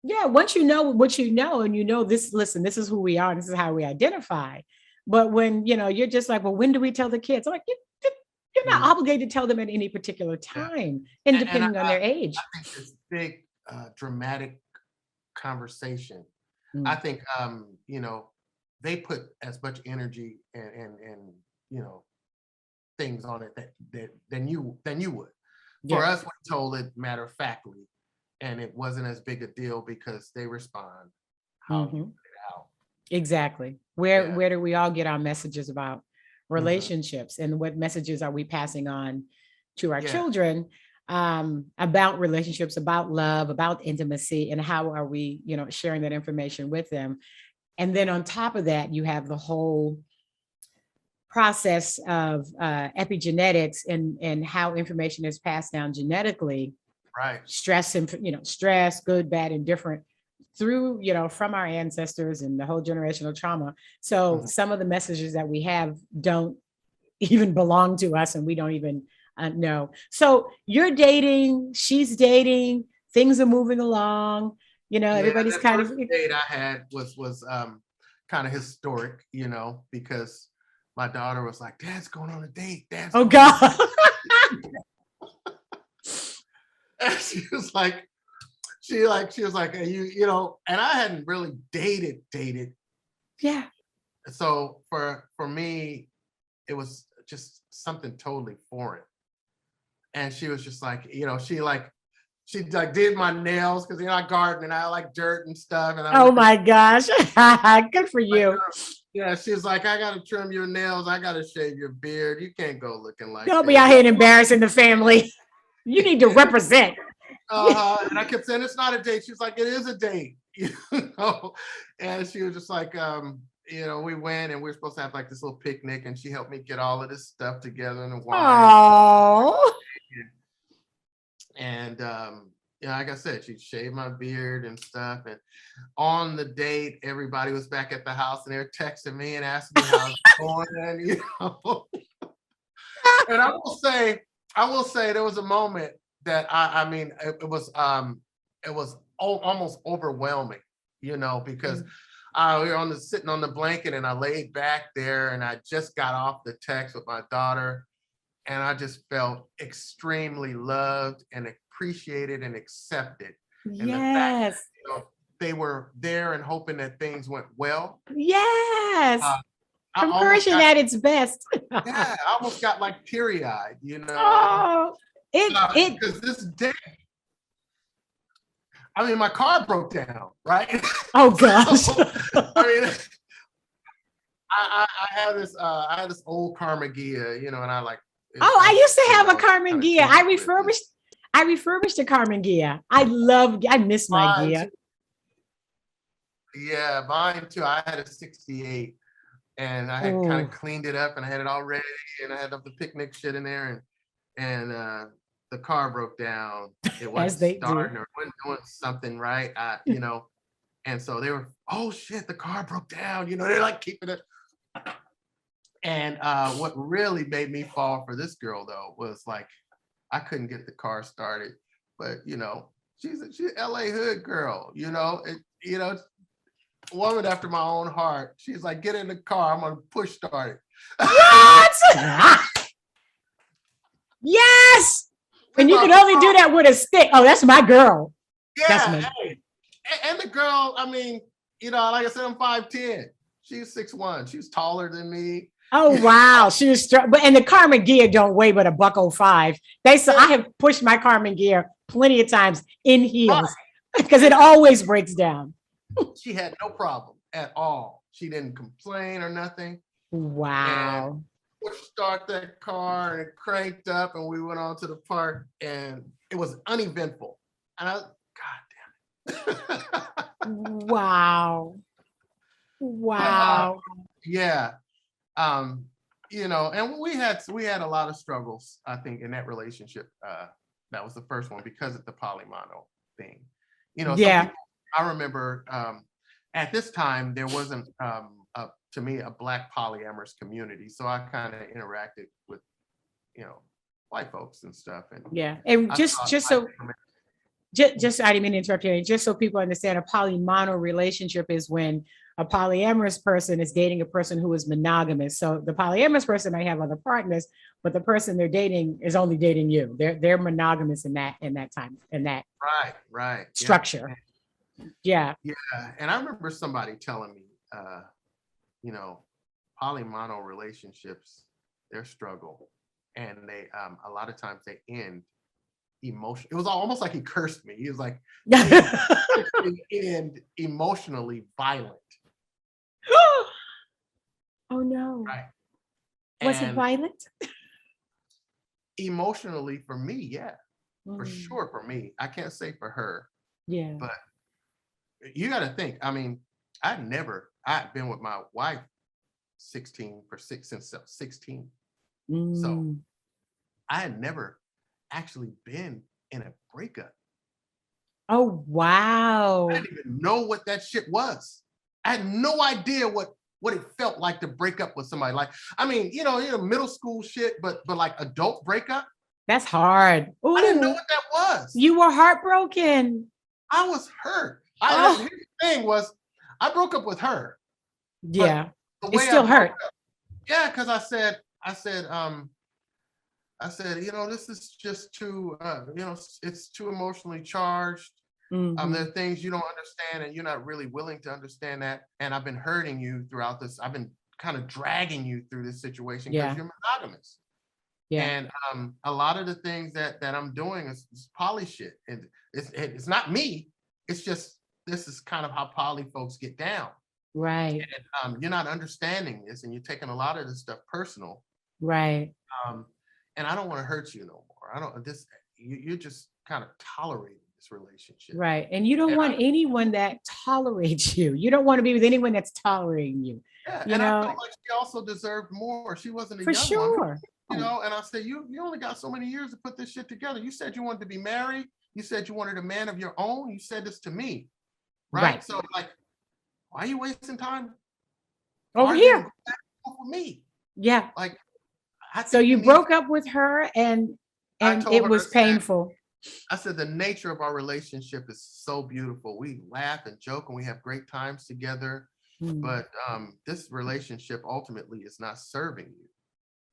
Yeah. Once you know what you know, and this is who we are, and this is how we identify. But when, you're just like, well, when do we tell the kids? I'm like, you're not obligated to tell them at any particular time, depending on their age. I think this big, dramatic conversation, I think, they put as much energy and things on it that than you would. For us, we told it matter of factly, and it wasn't as big a deal because they respond how you put it out. Exactly. Where do we all get our messages about relationships, and what messages are we passing on to our children about relationships, about love, about intimacy, and how are we, sharing that information with them? And then on top of that, you have the whole process of epigenetics and how information is passed down genetically. Right. Stress and stress, good, bad, and different, through from our ancestors and the whole generational trauma. So some of the messages that we have don't even belong to us, and we don't even know. So you're dating, she's dating, things are moving along. Everybody's kind of. Date I had was kind of historic, because my daughter was like, Dad's going on a date. Oh God. And she was like, and I hadn't really dated. Yeah. So for me, it was just something totally foreign. And she was just like, she did my nails because I garden and I like dirt and stuff. And oh my gosh. Good for you. Yeah, she's like, I gotta trim your nails, I gotta shave your beard. You can't go looking like Don't be out here embarrassing the family. You need to represent. And I kept saying, it's not a date. She's like, it is a date. you know, and she was just like, you know, we went and we were supposed to have like this little picnic, and she helped me get all of this stuff together and the wine. Oh. And you know, like I said, she shaved my beard and stuff. And on the date, everybody was back at the house and they were texting me and asking me how it's going, you know. And I will say there was a moment that I mean, it was almost overwhelming, you know, because we were sitting on the blanket and I laid back there and I just got off the text with my daughter, and I just felt extremely loved and appreciated and accepted. And the fact that, Yes. you know, they were there and hoping that things went well. Yes. I almost Compersion got, at its best. yeah, I almost got like teary-eyed, you know. Oh, Because this day, I mean, my car broke down, right? Oh gosh. So, I mean, I had this old Karma Gia, you know, and I like. Oh, I used to have a Carmen kinda Gia. came up with it. I refurbished a Carmen Gia. I miss my Mine Gia. too. Yeah, mine too. I had a 68 and I had kind Ooh. of cleaned it up and I had it all ready and I had the picnic shit in there, and the car broke down. It As wasn't they do. starting or wasn't doing something right. You know, and so they were, oh shit, the car broke down. You know, they're like keeping it. And what really made me fall for this girl though was like, I couldn't get the car started, but you know, she's LA hood girl, you know, a woman after my own heart. She's like, get in the car, I'm gonna push start it. What? Yes. And you can only do that with a stick. Oh, that's my girl. That's Yeah, me. hey. And the girl, I mean, you know, like I said, I'm 5'10". She's 6'1". She's taller than me. Oh wow, she was strong. But and the Carmen Gia don't weigh but a $105. I have pushed my Carmen Gia plenty of times in heels because it always breaks down. She had no problem at all. She didn't complain or nothing. Wow. We start that car and it cranked up and we went on to the park and it was uneventful. And God damn it. Wow. Wow. Yeah. You know, and we had a lot of struggles, I think, in that relationship. That was the first one because of the polymono thing. You know, Yeah. people, I remember at this time there wasn't to me a Black polyamorous community, so I kind of interacted with, you know, white folks and stuff. And Yeah. And just so I didn't mean to interrupt you. Just so people understand, a polymono relationship is when a polyamorous person is dating a person who is monogamous. So the polyamorous person may have other partners, but the person they're dating is only dating you. They're monogamous in that time, in that right structure. Yeah. Yeah. And I remember somebody telling me, you know, polymono relationships, their struggle, and they a lot of times they end emotion. It was almost like he cursed me. He was like, end emotionally violent. Oh no. Right. Was it violent? Emotionally for me, yeah. For sure for me. I can't say for her. Yeah. But you got to think, I mean, I've been with my wife since 16. So I had never actually been in a breakup. Oh, wow. I didn't even know what that shit was. I had no idea what it felt like to break up with somebody. Like, I mean, you know, middle school shit, but like adult breakup. That's hard. Ooh, I didn't know what that was. You were heartbroken. I was hurt. Here's the thing was, I broke up with her. Yeah, it still hurt. Yeah, because I said, you know, this is just too, you know, it's too emotionally charged. There are things you don't understand and you're not really willing to understand that. And I've been hurting you throughout this. I've been kind of dragging you through this situation because you're monogamous. Yeah. And a lot of the things that I'm doing is poly shit. And it's not me. It's just, this is kind of how poly folks get down. Right. And you're not understanding this and you're taking a lot of this stuff personal. Right. And I don't want to hurt you no more. You're just kind of tolerating this relationship. Right. And you don't want anyone that tolerates you. You don't want to be with anyone that's tolerating you. Yeah, You and I know, felt like she also deserved more. She wasn't a for young woman, sure. you know. And I said, you only got so many years to put this shit together. You said you wanted to be married. You said you wanted a man of your own. You said this to me, right? So like, why are you wasting time over here for me? Yeah. Like, so you broke up with her, and it was painful. I said, the nature of our relationship is so beautiful. We laugh and joke and we have great times together. But this relationship ultimately is not serving you.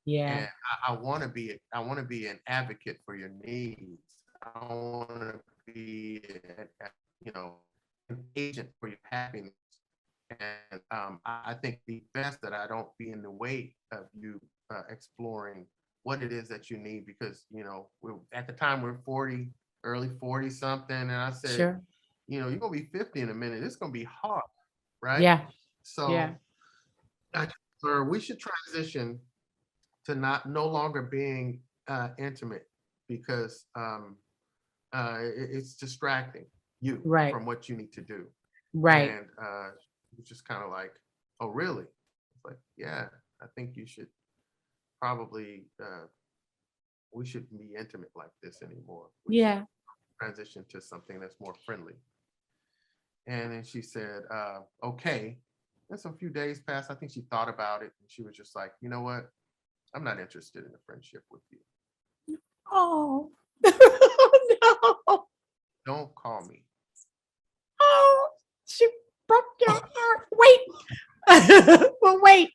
Yeah. And I want to be an advocate for your needs. I want to be, an agent for your happiness. And I think the best that I don't be in the way of you exploring what it is that you need, because, we're at the time we're 40, early 40 something. And I said, sure. You're going to be 50 in a minute. It's going to be hard. Right. Yeah. So we should transition to no longer being intimate, because it's distracting you from what you need to do. Right. And it's just kind of like, oh, really? It's like, yeah, I think you should probably, we shouldn't be intimate like this anymore. We should transition to something that's more friendly. And then she said, okay. And so a few days passed. I think she thought about it, and she was just like, you know what? I'm not interested in a friendship with you. Oh, no. Don't call me. Oh, she broke your heart. Wait. Well, wait.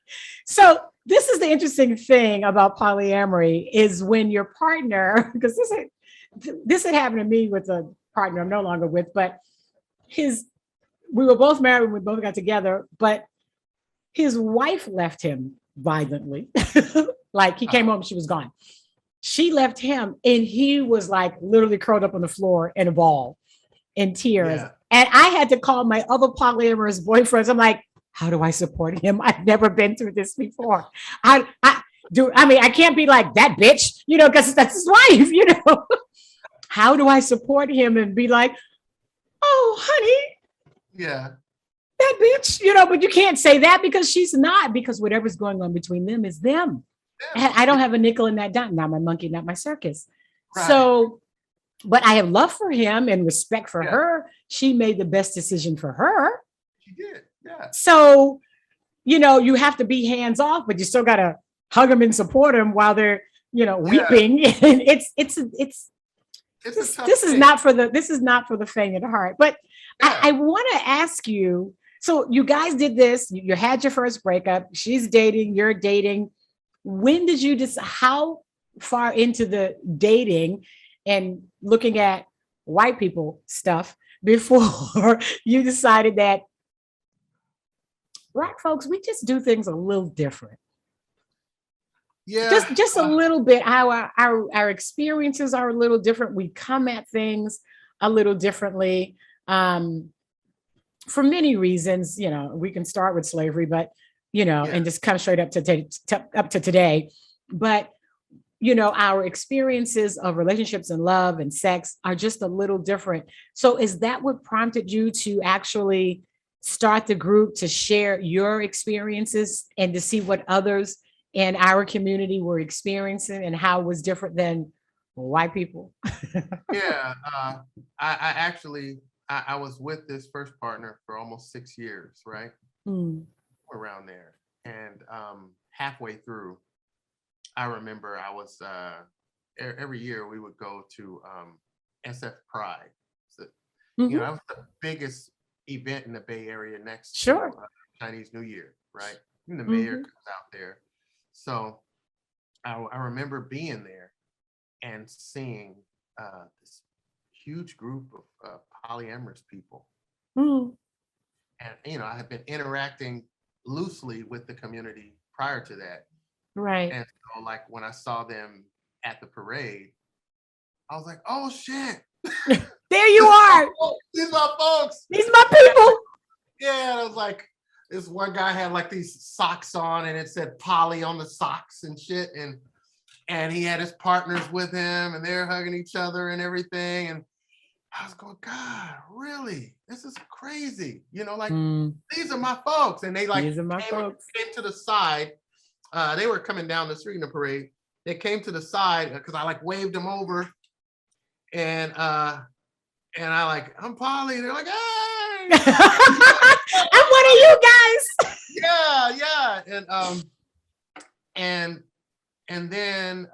So this is the interesting thing about polyamory, is when your partner, because this had happened to me with a partner I'm no longer with, but we were both married when we both got together, but his wife left him violently. Like, he came home, she was gone. She left him, and he was like literally curled up on the floor in a ball in tears. Yeah. And I had to call my other polyamorous boyfriends. I'm like, how do I support him? I've never been through this before. I can't be like that bitch, because that's his wife, How do I support him and be like, oh, honey, yeah, that bitch, but you can't say that, because she's not, because whatever's going on between them is them. Yeah. I don't have a nickel in that dime. Not my monkey, not my circus. Right. So, but I have love for him and respect for her. She made the best decision for her. She did. Yeah. So, you have to be hands off, but you still got to hug them and support them while they're, weeping. And this is not for the faint of the heart. But I want to ask you, so you guys did this, you had your first breakup, she's dating, you're dating. When did you decide, how far into the dating and looking at white people stuff before you decided that Black folks, we just do things a little different? Yeah. Just a little bit. Our experiences are a little different. We come at things a little differently. For many reasons, we can start with slavery, but and just come straight up to today. But our experiences of relationships and love and sex are just a little different. So is that what prompted you to actually start the group, to share your experiences and to see what others in our community were experiencing and how it was different than white people? Yeah, I actually was with this first partner for almost 6 years, right? Around there. And halfway through, I remember I was, every year we would go to SF Pride. So, that was the biggest event in the Bay Area next to Chinese New Year, right? And the mayor comes out there. So I remember being there and seeing this huge group of polyamorous people. And, I had been interacting loosely with the community prior to that. Right. And so, like, when I saw them at the parade, I was like, oh, shit. There you are. These are my folks. These are my people. Yeah, I was like, this one guy had like these socks on and it said poly on the socks and shit. And he had his partners with him and they're hugging each other and everything. I was going, God, really? This is crazy. You know, like, Mm, these are my folks. And they like these are my folks. came to the side. They were coming down the street in the parade. They came to the side because I like waved them over. And I like, I'm Polly. They're like, hey. I'm one of you guys. Yeah. And then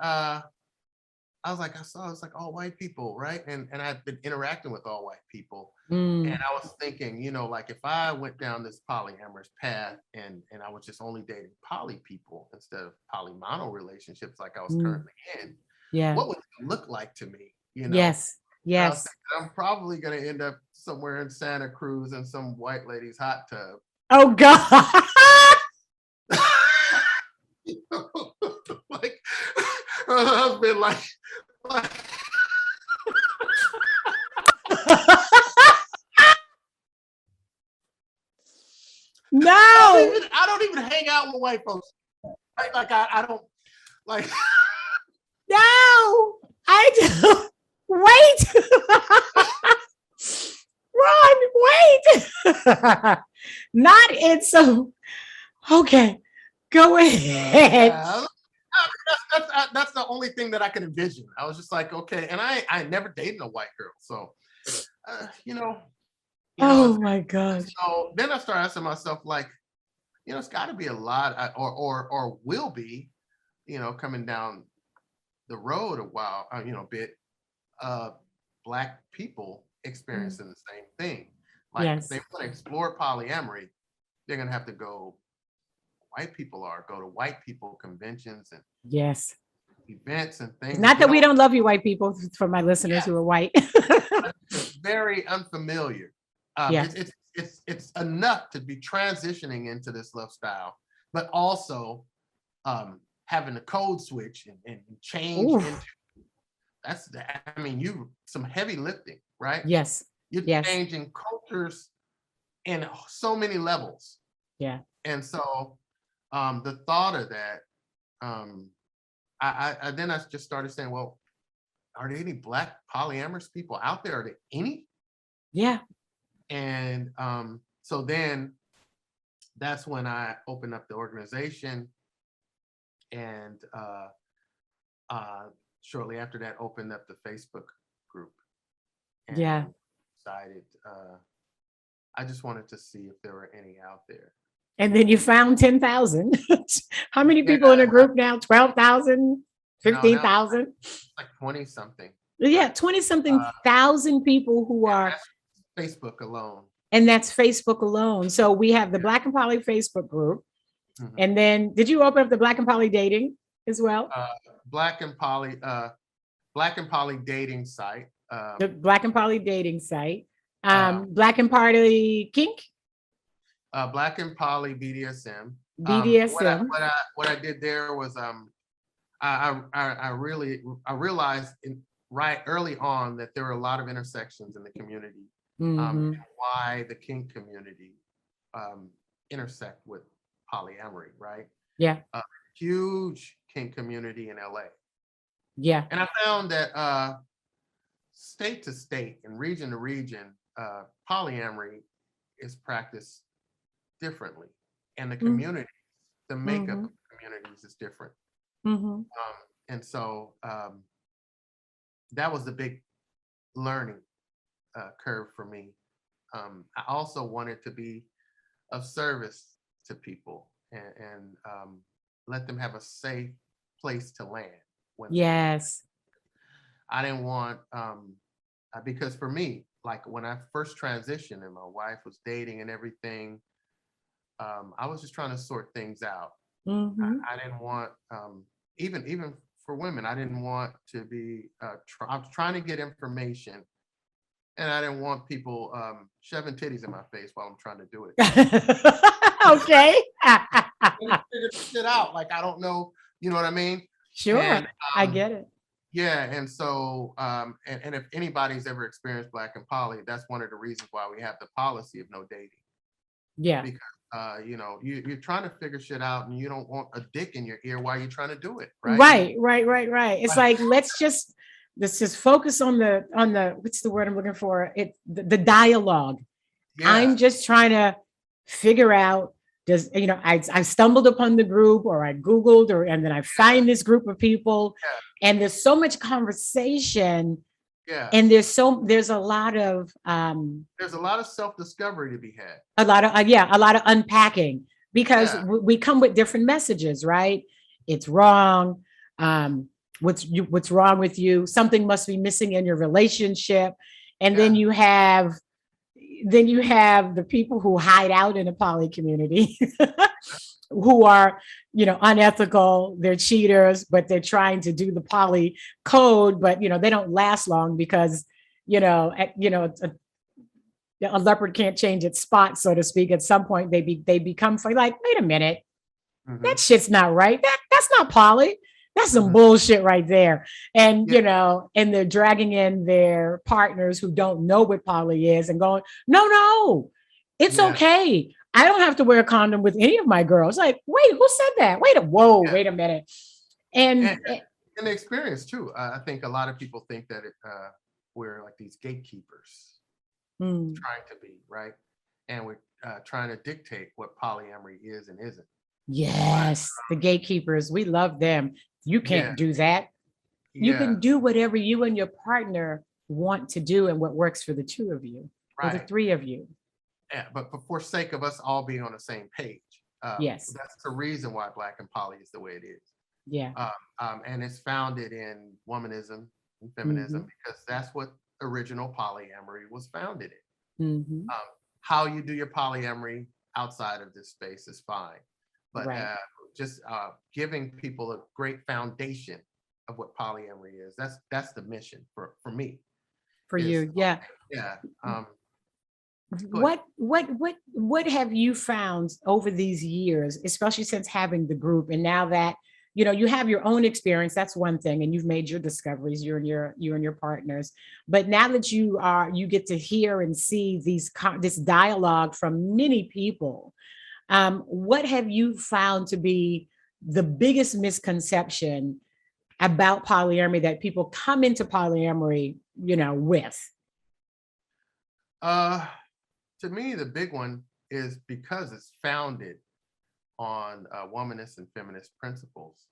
I was like, it's like all white people, right? And I've been interacting with all white people. Mm, And I was thinking, you know, like if I went down this polyamorous path and I was just only dating poly people instead of polymono relationships like I was currently in, yeah. what would it look like to me? You know? Yes. And I was Yes. thinking, I'm probably going to end up somewhere in Santa Cruz in some white lady's hot tub. Oh God. Like her husband, like No. I don't even hang out with white folks. Like I don't like. No. I do. Wait. Ron, wait. Not in some. Okay. Go ahead. Yeah, that's the only thing that I could envision. I was just like, okay, and I never dated a white girl, so you know. Oh my gosh. So then I started asking myself, like, you know, it's got to be a lot, or will be, you know, coming down the road a while, you know, a bit, Black people experiencing the same thing. Like, if they want to explore polyamory, they're gonna have to go. White people go to white people conventions and Yes. events and things. Not that we don't love you, white people, for my listeners who are white. It's very unfamiliar. Yeah. It's enough to be transitioning into this lifestyle, but also having a code switch and change into some heavy lifting, right? Yes. You're changing cultures in so many levels. Yeah. And so the thought of that, I then I just started saying, well, are there any Black polyamorous people out there? Are there any? Yeah. And so then that's when I opened up the organization, and shortly after that opened up the Facebook group. And decided I just wanted to see if there were any out there. And then you found 10,000. How many people in a group now? 12,000, 15,000? Like 20 something. Yeah, 20 something thousand people who are Facebook alone. And that's Facebook alone. So we have the Black and Poly Facebook group. And then did you open up the Black and Poly dating as well? Black and Poly dating site. The Black and Poly dating site. Black and Poly kink. Black and Poly BDSM. BDSM. What I did there was I realized right early on that there were a lot of intersections in the community. And why the kink community intersect with polyamory, right? Yeah. A huge kink community in LA. Yeah. And I found that state to state and region to region, polyamory is practiced differently. And the community, the makeup of communities is different. And so that was the big learning curve for me. I also wanted to be of service to people and let them have a safe place to land. I didn't want, because for me, like when I first transitioned and my wife was dating and everything, I was just trying to sort things out. I didn't want, even for women, I didn't want to be, I was trying to get information. And I didn't want people shoving titties in my face while I'm trying to do it. Okay. Figure shit out. Like, I don't know, you know what I mean? Sure. And, I get it. Yeah. And so, and if anybody's ever experienced Black and Poly, that's one of the reasons why we have the policy of no dating. Yeah. Because, you know, you're trying to figure shit out and you don't want a dick in your ear while you're trying to do it. Right. Right. It's like, let's just let's just focus on the what's the word I'm looking for? The dialogue. Yeah. I'm just trying to figure out, I stumbled upon the group, or I Googled, and then I find this group of people, and there's so much conversation. Yeah. And there's a lot of self-discovery to be had. A lot of unpacking, because we come with different messages, right? It's wrong. What's wrong with you? Something must be missing in your relationship. And then you have the people who hide out in the poly community who are, unethical, they're cheaters, but they're trying to do the poly code, but, they don't last long because, a leopard can't change its spot, so to speak. At some point, they become like, wait a minute, that shit's not right. That's not poly. That's some bullshit right there. And, and they're dragging in their partners who don't know what poly is and going, no, it's okay. I don't have to wear a condom with any of my girls. Like, wait, who said that? Wait a minute. And the experience too. I think a lot of people think that we're like these gatekeepers trying to be, right? And we're trying to dictate what polyamory is and isn't. Yes, the gatekeepers, we love them. You can't do that. You can do whatever you and your partner want to do and what works for the two of you, or the three of you. Yeah, but for sake of us all being on the same page, yes, that's the reason why Black and Poly is the way it is. Yeah, and it's founded in womanism and feminism because that's what original polyamory was founded in. How you do your polyamory outside of this space is fine, but just giving people a great foundation of what polyamory is. That's the mission for me. For you, yeah. What have you found over these years, especially since having the group, and now that you have your own experience? That's one thing, and you've made your discoveries, you and your partners. But now that you get to hear and see this dialogue from many people, what have you found to be the biggest misconception about polyamory that people come into polyamory, with? To me, the big one is because it's founded on womanist and feminist principles.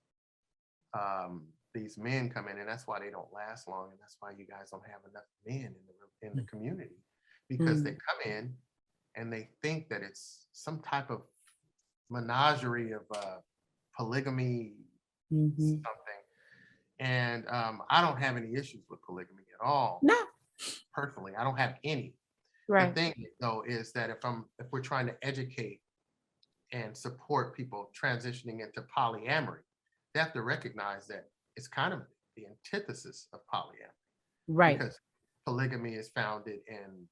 These men come in, and that's why they don't last long, and that's why you guys don't have enough men in the community, because they come in and they think that it's some type of menagerie of polygamy, something. And I don't have any issues with polygamy at all. No, personally, I don't have any. Right. The thing though is that if we're trying to educate and support people transitioning into polyamory, they have to recognize that it's kind of the antithesis of polyamory. Right. Because polygamy is founded in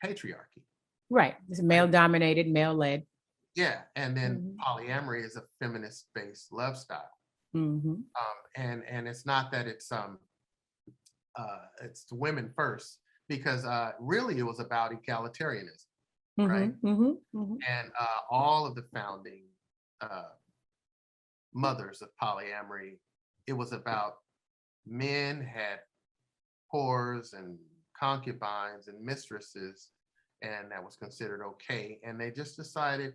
patriarchy. Right. It's male-dominated, male-led. Yeah, and then polyamory is a feminist-based love style. And it's not that it's women first, because really it was about egalitarianism, right? And all of the founding mothers of polyamory, it was about men had whores and concubines and mistresses, and that was considered okay. And they just decided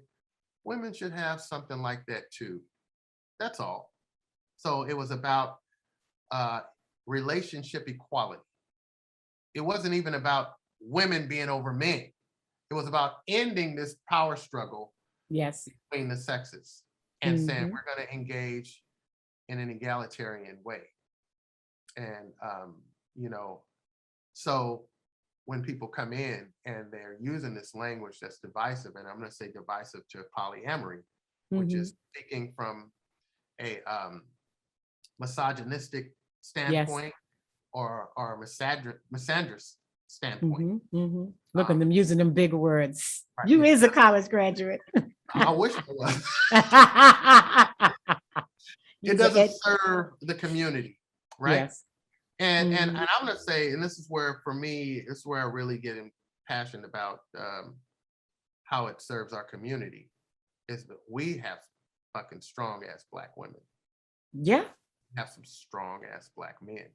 women should have something like that too. That's all. So it was about relationship equality. It wasn't even about women being over men. It was about ending this power struggle between the sexes and saying we're going to engage in an egalitarian way. And, so when people come in and they're using this language that's divisive, and I'm going to say divisive to polyamory, which is speaking from a misogynistic standpoint or a misandrous standpoint. Look at them using them big words. Right. You is a college graduate. I wish I was. It doesn't serve the community, right? Yes. And I'm going to say, and this is where, for me, this is where I really get passionate about how it serves our community, is that we have fucking strong ass Black women. Yeah. We have some strong ass Black men.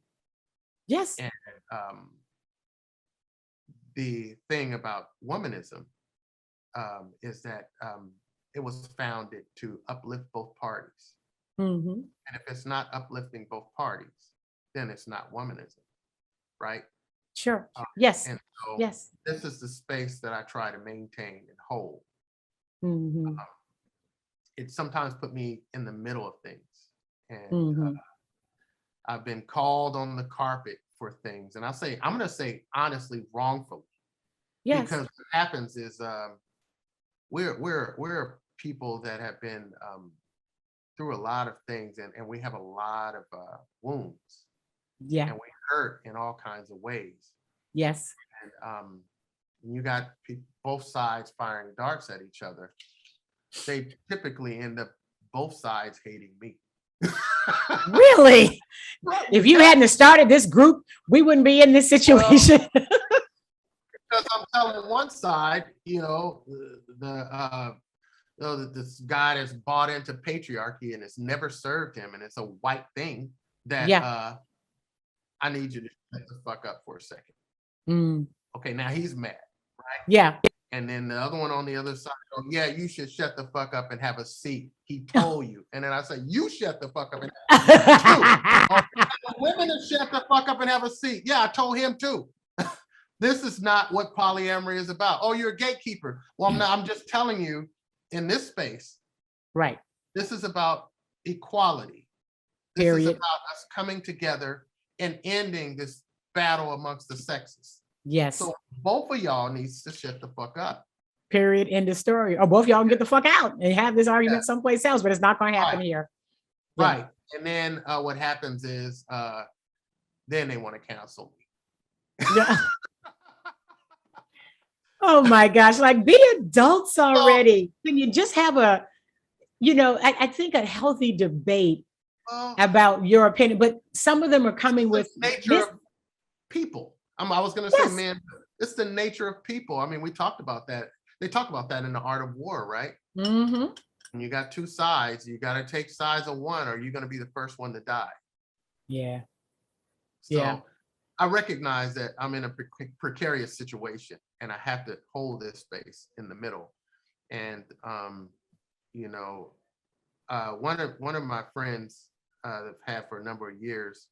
Yes. And the thing about womanism is that it was founded to uplift both parties. Mm-hmm. And if it's not uplifting both parties, then it's not womanism, right? Sure. Yes. And so Yes. this is the space that I try to maintain and hold. Mm-hmm. It sometimes put me in the middle of things. And Mm-hmm. I've been called on the carpet for things. And I'm going to say honestly, wrongfully. Yes. Because what happens is we're people that have been through a lot of things, and we have a lot of wounds. Yeah. And we hurt in all kinds of ways. Yes. And you got both sides firing darts at each other. They typically end up both sides hating me. Really? If you hadn't started this group, we wouldn't be in this situation. Because I'm telling one side, this guy that's bought into patriarchy and it's never served him, and it's a white thing that I need you to shut the fuck up for a second. Mm. Okay, now he's mad, right? Yeah. And then the other one on the other side, yeah, you should shut the fuck up and have a seat. He told you. And then I say, you shut the fuck up and have a seat. Women to shut the fuck up and have a seat. Yeah, I told him too. This is not what polyamory is about. Oh, you're a gatekeeper. Well, I'm just telling you, in this space, right. This is about equality. This Period. is about us coming together and ending this battle amongst the sexes. Yes. So both of y'all needs to shut the fuck up. Period. End of story. Or both y'all can get the fuck out and have this argument someplace else, but it's not going to happen here. Yeah. Right. And then what happens is then they want to cancel me. Yeah. Oh my gosh, like be adults already. Can you just have a, I think a healthy debate about your opinion, but some of them are coming with nature of people. I was going to say, man, it's the nature of people. I mean, we talked about that. They talk about that in The Art of War, right? Mm-hmm. And you got two sides. You got to take sides of one, or you're going to be the first one to die. Yeah. So I recognize that I'm in a precarious situation, and I have to hold this space in the middle. And one of my friends that I've had for a number of years,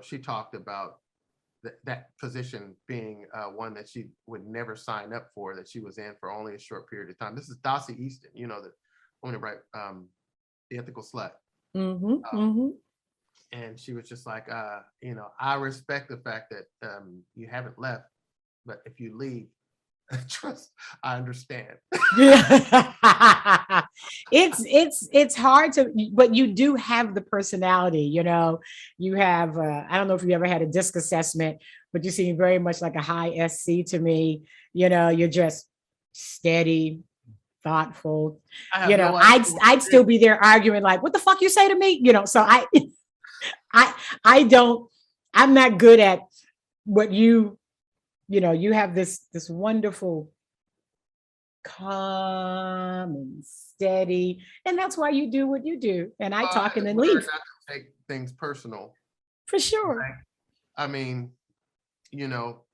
she talked about that position being one that she would never sign up for, that she was in for only a short period of time. This is Dossie Easton, the woman who write The Ethical Slut. Mm-hmm. And she was just like, I respect the fact that you haven't left, but if you leave, trust, I understand. Yeah. It's hard to, but you do have the personality, you have, I don't know if you ever had a DISC assessment, but you seem very much like a high SC to me. You're just steady, thoughtful. I'd still be there arguing like, what the fuck you say to me? So I'm not good at what you have this wonderful, calm and steady, and that's why you do what you do. And I talk and then leave. Not to take things personal. For sure. Right? I mean, look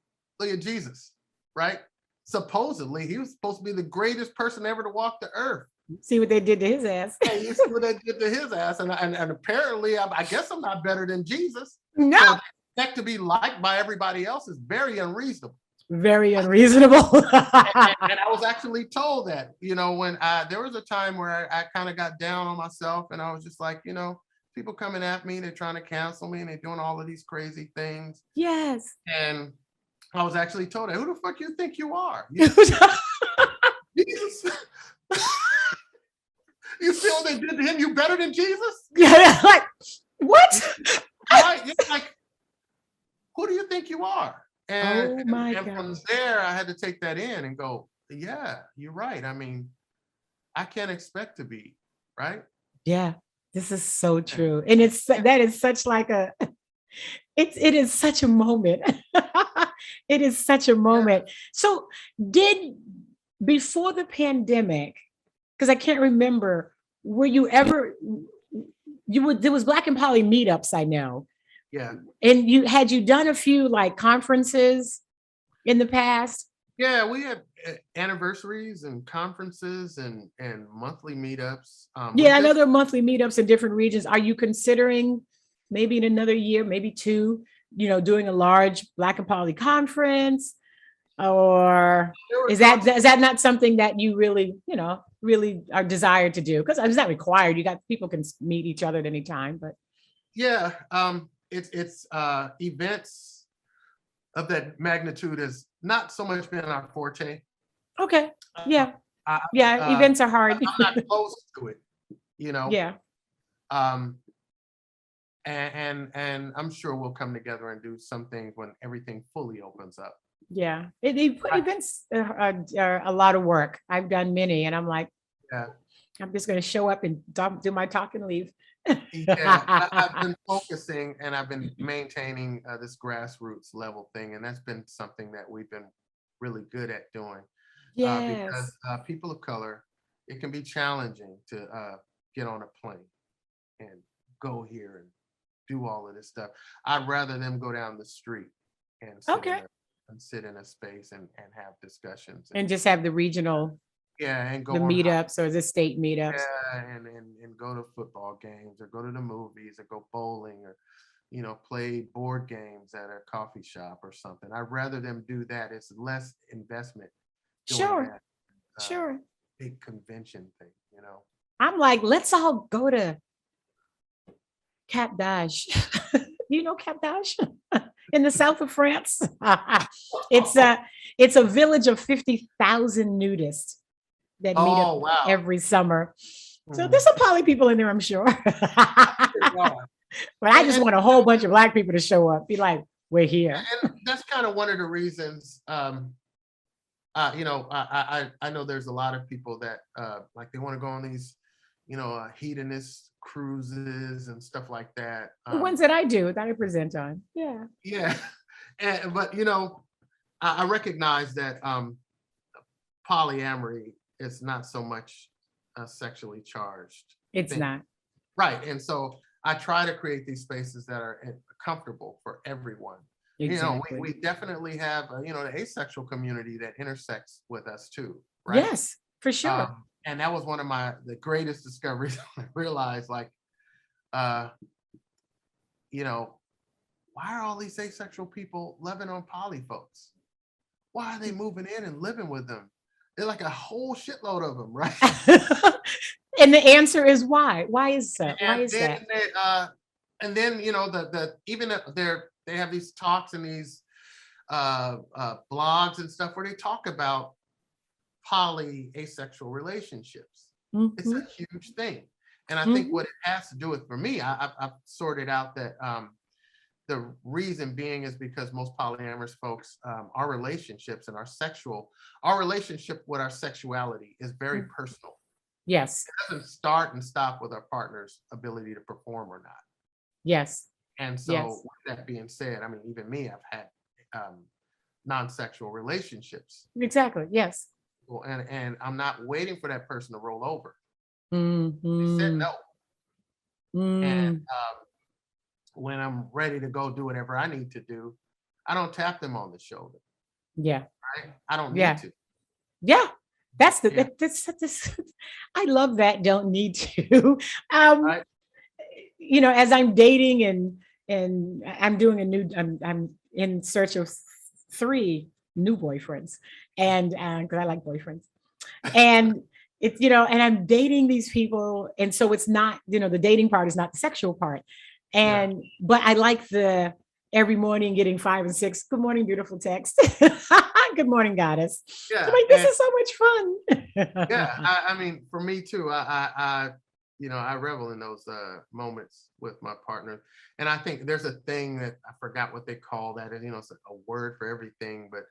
at Jesus, right? Supposedly, he was supposed to be the greatest person ever to walk the earth. See what they did to his ass. Hey, you see what they did to his ass, and apparently, I guess I'm not better than Jesus. No. So expect to be liked by everybody else is very unreasonable. Very unreasonable. and I was actually told that, when there was a time where I kind of got down on myself, and I was just like, people coming at me, they're trying to cancel me, and they're doing all of these crazy things. Yes. And I was actually told that, who the fuck you think you are? Jesus. You feel they did to him, you better than Jesus? Yeah, like, what? Right? It's like, who do you think you are? And from there, I had to take that in and go, yeah, you're right. I mean, I can't expect to be, right? Yeah, this is so true. And that is such like it is such a moment. It is such a moment. Yeah. So before the pandemic, because I can't remember, were you ever, there was Black and Poly meetups, I know. Yeah. And had you done a few like conferences in the past? Yeah, we had anniversaries and conferences and monthly meetups. Yeah, I know there are monthly meetups in different regions. Are you considering maybe in another year, maybe two, doing a large Black and Poly conference? Or is that not something that you really, really are desired to do? Because it's not required. People can meet each other at any time, but. Yeah, it's events of that magnitude has not so much been our forte. Okay. Yeah. I, Events are hard. I'm not close to it, Yeah. And I'm sure we'll come together and do some things when everything fully opens up. Yeah. Events are a lot of work. I've done many, and I'm like, yeah, I'm just going to show up and do my talk and leave. Yeah, I've been focusing and I've been maintaining this grassroots level thing, and that's been something that we've been really good at doing. Yes. Because people of color, it can be challenging to get on a plane and go here and do all of this stuff. I'd rather them go down the street and sit in a space and have discussions and just have the regional. Yeah, and go the on meetups or the state meetups. Yeah, and go to football games or go to the movies or go bowling or play board games at a coffee shop or something. I'd rather them do that. It's less investment doing Sure. that, Sure. big convention thing, I'm like, let's all go to Cap d'Agde. You know Cap d'Agde? In the south of France. It's a village of 50,000 nudists that meet up every summer. So there's some poly people in there, I'm sure. But I just want a whole bunch of Black people to show up, be like, we're here. And that's kind of one of the reasons, I know there's a lot of people that like they want to go on these, hedonist cruises and stuff like that. The ones that I do, that I present on. Yeah. Yeah. But, I recognize that polyamory is not so much sexually charged. It's thing. not. Right. And so I try to create these spaces that are comfortable for everyone. Exactly. We definitely have, the asexual community that intersects with us too. Right. Yes, for sure. And that was one of the greatest discoveries. I realized why are all these asexual people loving on poly folks? Why are they moving in and living with them? They're like a whole shitload of them, right? And the answer is why? Why is that? Why is that? And then even they have these talks and these blogs and stuff where they talk about poly asexual relationships. Mm-hmm. It's a huge thing, and I think what it has to do with, for me, I've sorted out that the reason being is because most polyamorous folks, our relationships and our relationship with our sexuality is very personal. Yes. It doesn't start and stop with our partner's ability to perform or not. Yes. And so with that being said, I mean, even me, I've had non-sexual relationships. Exactly. Yes. And I'm not waiting for that person to roll over. Mm-hmm. They said no. Mm. And when I'm ready to go do whatever I need to do, I don't tap them on the shoulder. Yeah. Right? I don't need to. Yeah. That's that's I love that. Don't need to. Right? As I'm dating and I'm doing I'm in search of 3 new boyfriends, and because I like boyfriends, and it's and I'm dating these people, and so it's not the dating part is not the sexual part, and but I like the every morning getting 5 and 6 good morning beautiful text. Good morning, goddess. Yeah, I'm like, this is so much fun. Yeah, I mean, for me too, I revel in those moments with my partner. And I think there's a thing that I forgot what they call that. And, it's a word for everything, but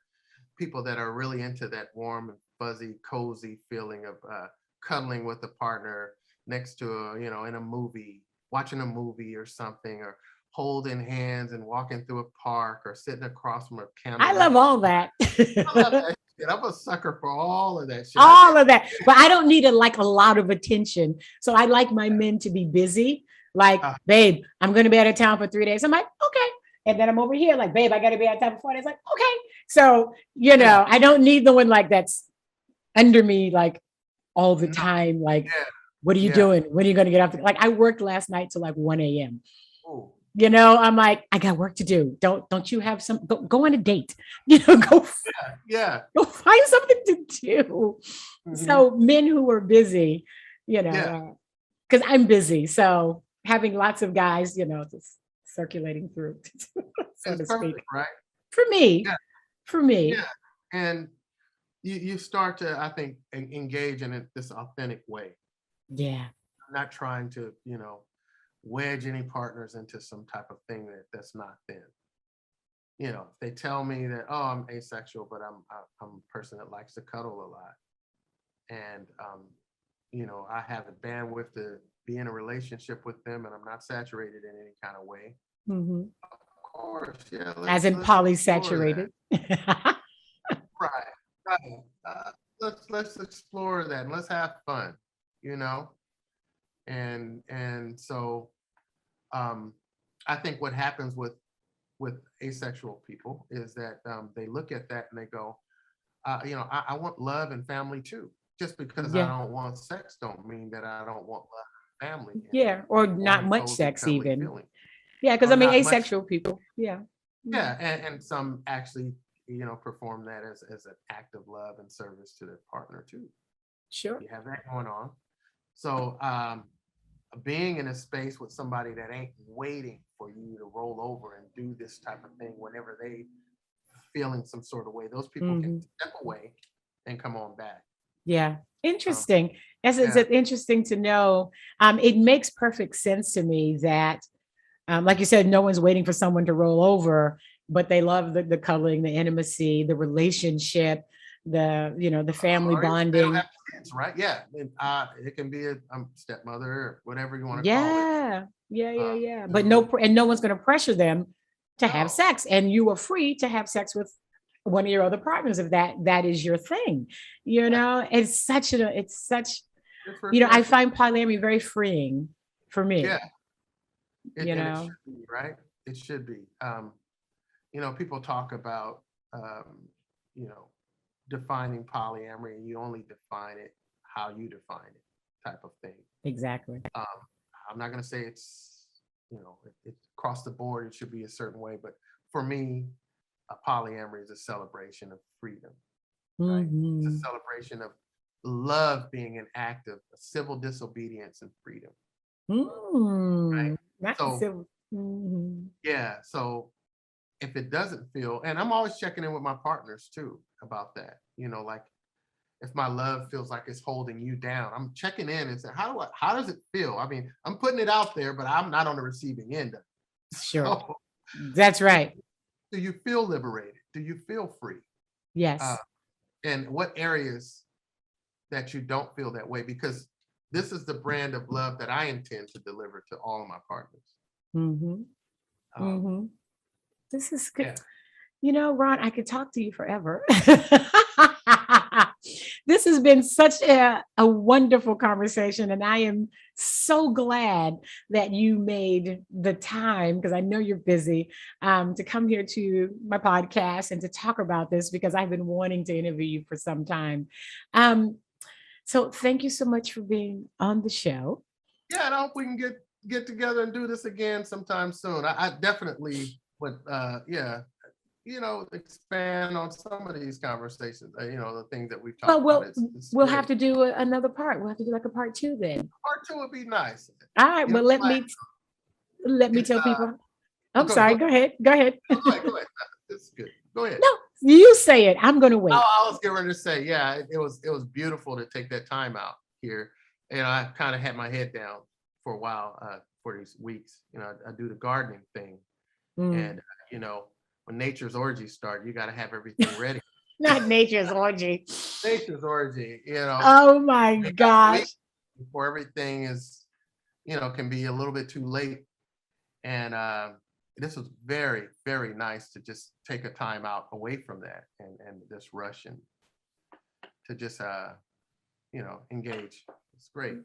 people that are really into that warm and fuzzy, cozy feeling of cuddling with a partner next to in a movie, watching a movie or something, or holding hands and walking through a park or sitting across from a candle. I love all that. I love that shit. I'm a sucker for all of that shit. All of that. But I don't need a lot of attention. So I like my men to be busy, Like, babe, I'm going to be out of town for 3 days. I'm like, okay. And then I'm over here like, babe, I got to be out of town for 4 days. Like, okay. So, I don't need no one like that's under me like all the time. Like, what are you doing? When are you going to get off? Like, I worked last night till like 1 a.m. Oh, I'm like, I got work to do. Don't you have some, go on a date, go find something to do. So men who are busy, because I'm busy. So having lots of guys, just circulating through, so it's to perfect, speak. right? For me, Yeah. for me. Yeah. And you start to, I think, engage in this authentic way. Yeah. I'm not trying to, wedge any partners into some type of thing that's not them. If they tell me that, oh, I'm asexual, but I'm a person that likes to cuddle a lot. And, I have the bandwidth to be in a relationship with them and I'm not saturated in any kind of way. Of course, yeah. As in polysaturated. Right. Let's explore that and let's have fun, and so I think what happens with asexual people is that they look at that and they go, I want love and family too. Just because I don't want sex don't mean that I don't want love and family. Yeah, or not much sex even. Feeling. Yeah, because I mean asexual people. Yeah. Yeah, and some actually, perform that as an act of love and service to their partner too. Sure. You have that going on. So being in a space with somebody that ain't waiting for you to roll over and do this type of thing whenever they feeling some sort of way, those people can step away and come on back. Yeah. Interesting. It's interesting to know. It makes perfect sense to me that, like you said, no one's waiting for someone to roll over, but they love the cuddling, the intimacy, the relationship, the family bonding. They don't have kids, right? Yeah. It can be a stepmother or whatever you want to call it. Yeah. But no one's going to pressure them to have sex. And you are free to have sex with one of your other partners if that is your thing. It's such I find polyamory very freeing for me. Yeah. It should be, right? It should be. People talk about defining polyamory, and you only define it how you define it, type of thing. Exactly. I'm not going to say it's across the board, it should be a certain way, but for me, a polyamory is a celebration of freedom. Right? It's a celebration of love being an act of civil disobedience and freedom. Right? So, yeah. So if it doesn't feel, and I'm always checking in with my partners too about that, like if my love feels like it's holding you down, I'm checking in and saying, how does it feel? I mean, I'm putting it out there, but I'm not on the receiving end of it. Sure. So, that's right. Do you feel liberated? Do you feel free? Yes. And what areas that you don't feel that way? Because this is the brand of love that I intend to deliver to all of my partners. This is good. Yeah. Ron, I could talk to you forever. This has been such a wonderful conversation, and I am so glad that you made the time, because I know you're busy, to come here to my podcast and to talk about this, because I've been wanting to interview you for some time. So thank you so much for being on the show. Yeah, and I hope we can get together and do this again sometime soon. I definitely would, expand on some of these conversations, the things that we've talked about. We'll have to do another part. We'll have to do like a part 2 then. Part 2 would be nice. All right. Well, let me tell people. I'm sorry. Go ahead. Go ahead. Go ahead. It's good. Go ahead. No, you say it. I'm going to wait. Oh, I was getting ready to say, yeah, it was beautiful to take that time out here. And I kind of had my head down for a while, for these weeks. I do the gardening thing. And, when nature's orgies start, you got to have everything ready. Not nature's orgy. Nature's orgy, Oh my gosh. Before everything is, can be a little bit too late. And this was very, very nice to just take a time out away from that and this rush and to just, engage. It's great.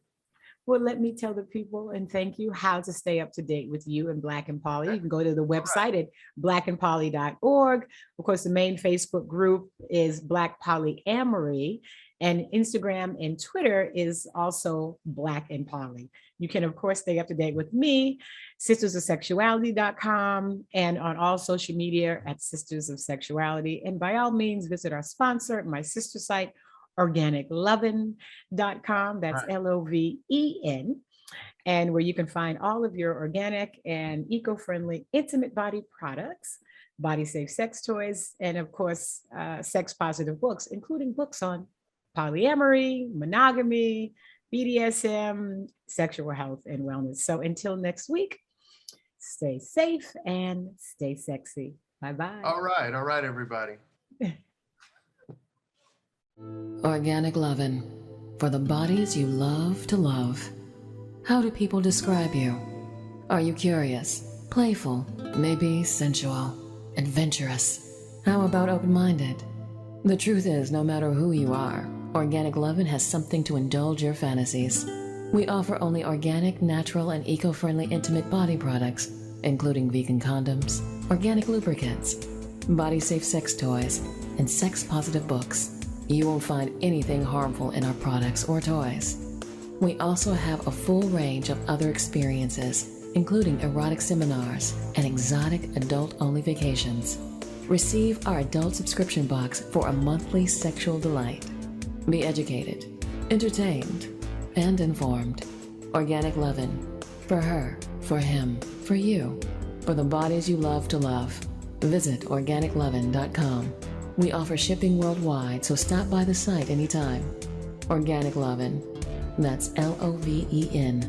Well, let me tell the people and thank you how to stay up to date with you and Black and Poly. You can go to the website at blackandpoly.org. Of course, the main Facebook group is Black Polyamory, and Instagram and Twitter is also Black and Poly. You can, of course, stay up to date with me, sistersofsexuality.com, and on all social media at Sisters of Sexuality. And by all means, visit our sponsor, my sister site, organiclovin.com. That's Right. LOVEN, and where you can find all of your organic and eco-friendly intimate body products, body safe sex toys, and of course, sex positive books, including books on polyamory, monogamy, BDSM, sexual health, and wellness. So until next week, stay safe and stay sexy. Bye-bye. All right, everybody. Organic Lovin', for the bodies you love to love. How do people describe you? Are you curious, playful, maybe sensual, adventurous? How about open-minded? The truth is, no matter who you are, Organic Lovin' has something to indulge your fantasies. We offer only organic, natural, and eco-friendly intimate body products, including vegan condoms, organic lubricants, body-safe sex toys, and sex-positive books. You won't find anything harmful in our products or toys. We also have a full range of other experiences, including erotic seminars and exotic adult-only vacations. Receive our adult subscription box for a monthly sexual delight. Be educated, entertained, and informed. Organic Lovin', for her, for him, for you, for the bodies you love to love. Visit organiclovin.com. We offer shipping worldwide, so stop by the site anytime. Organic Lovin', that's LOVEN.com.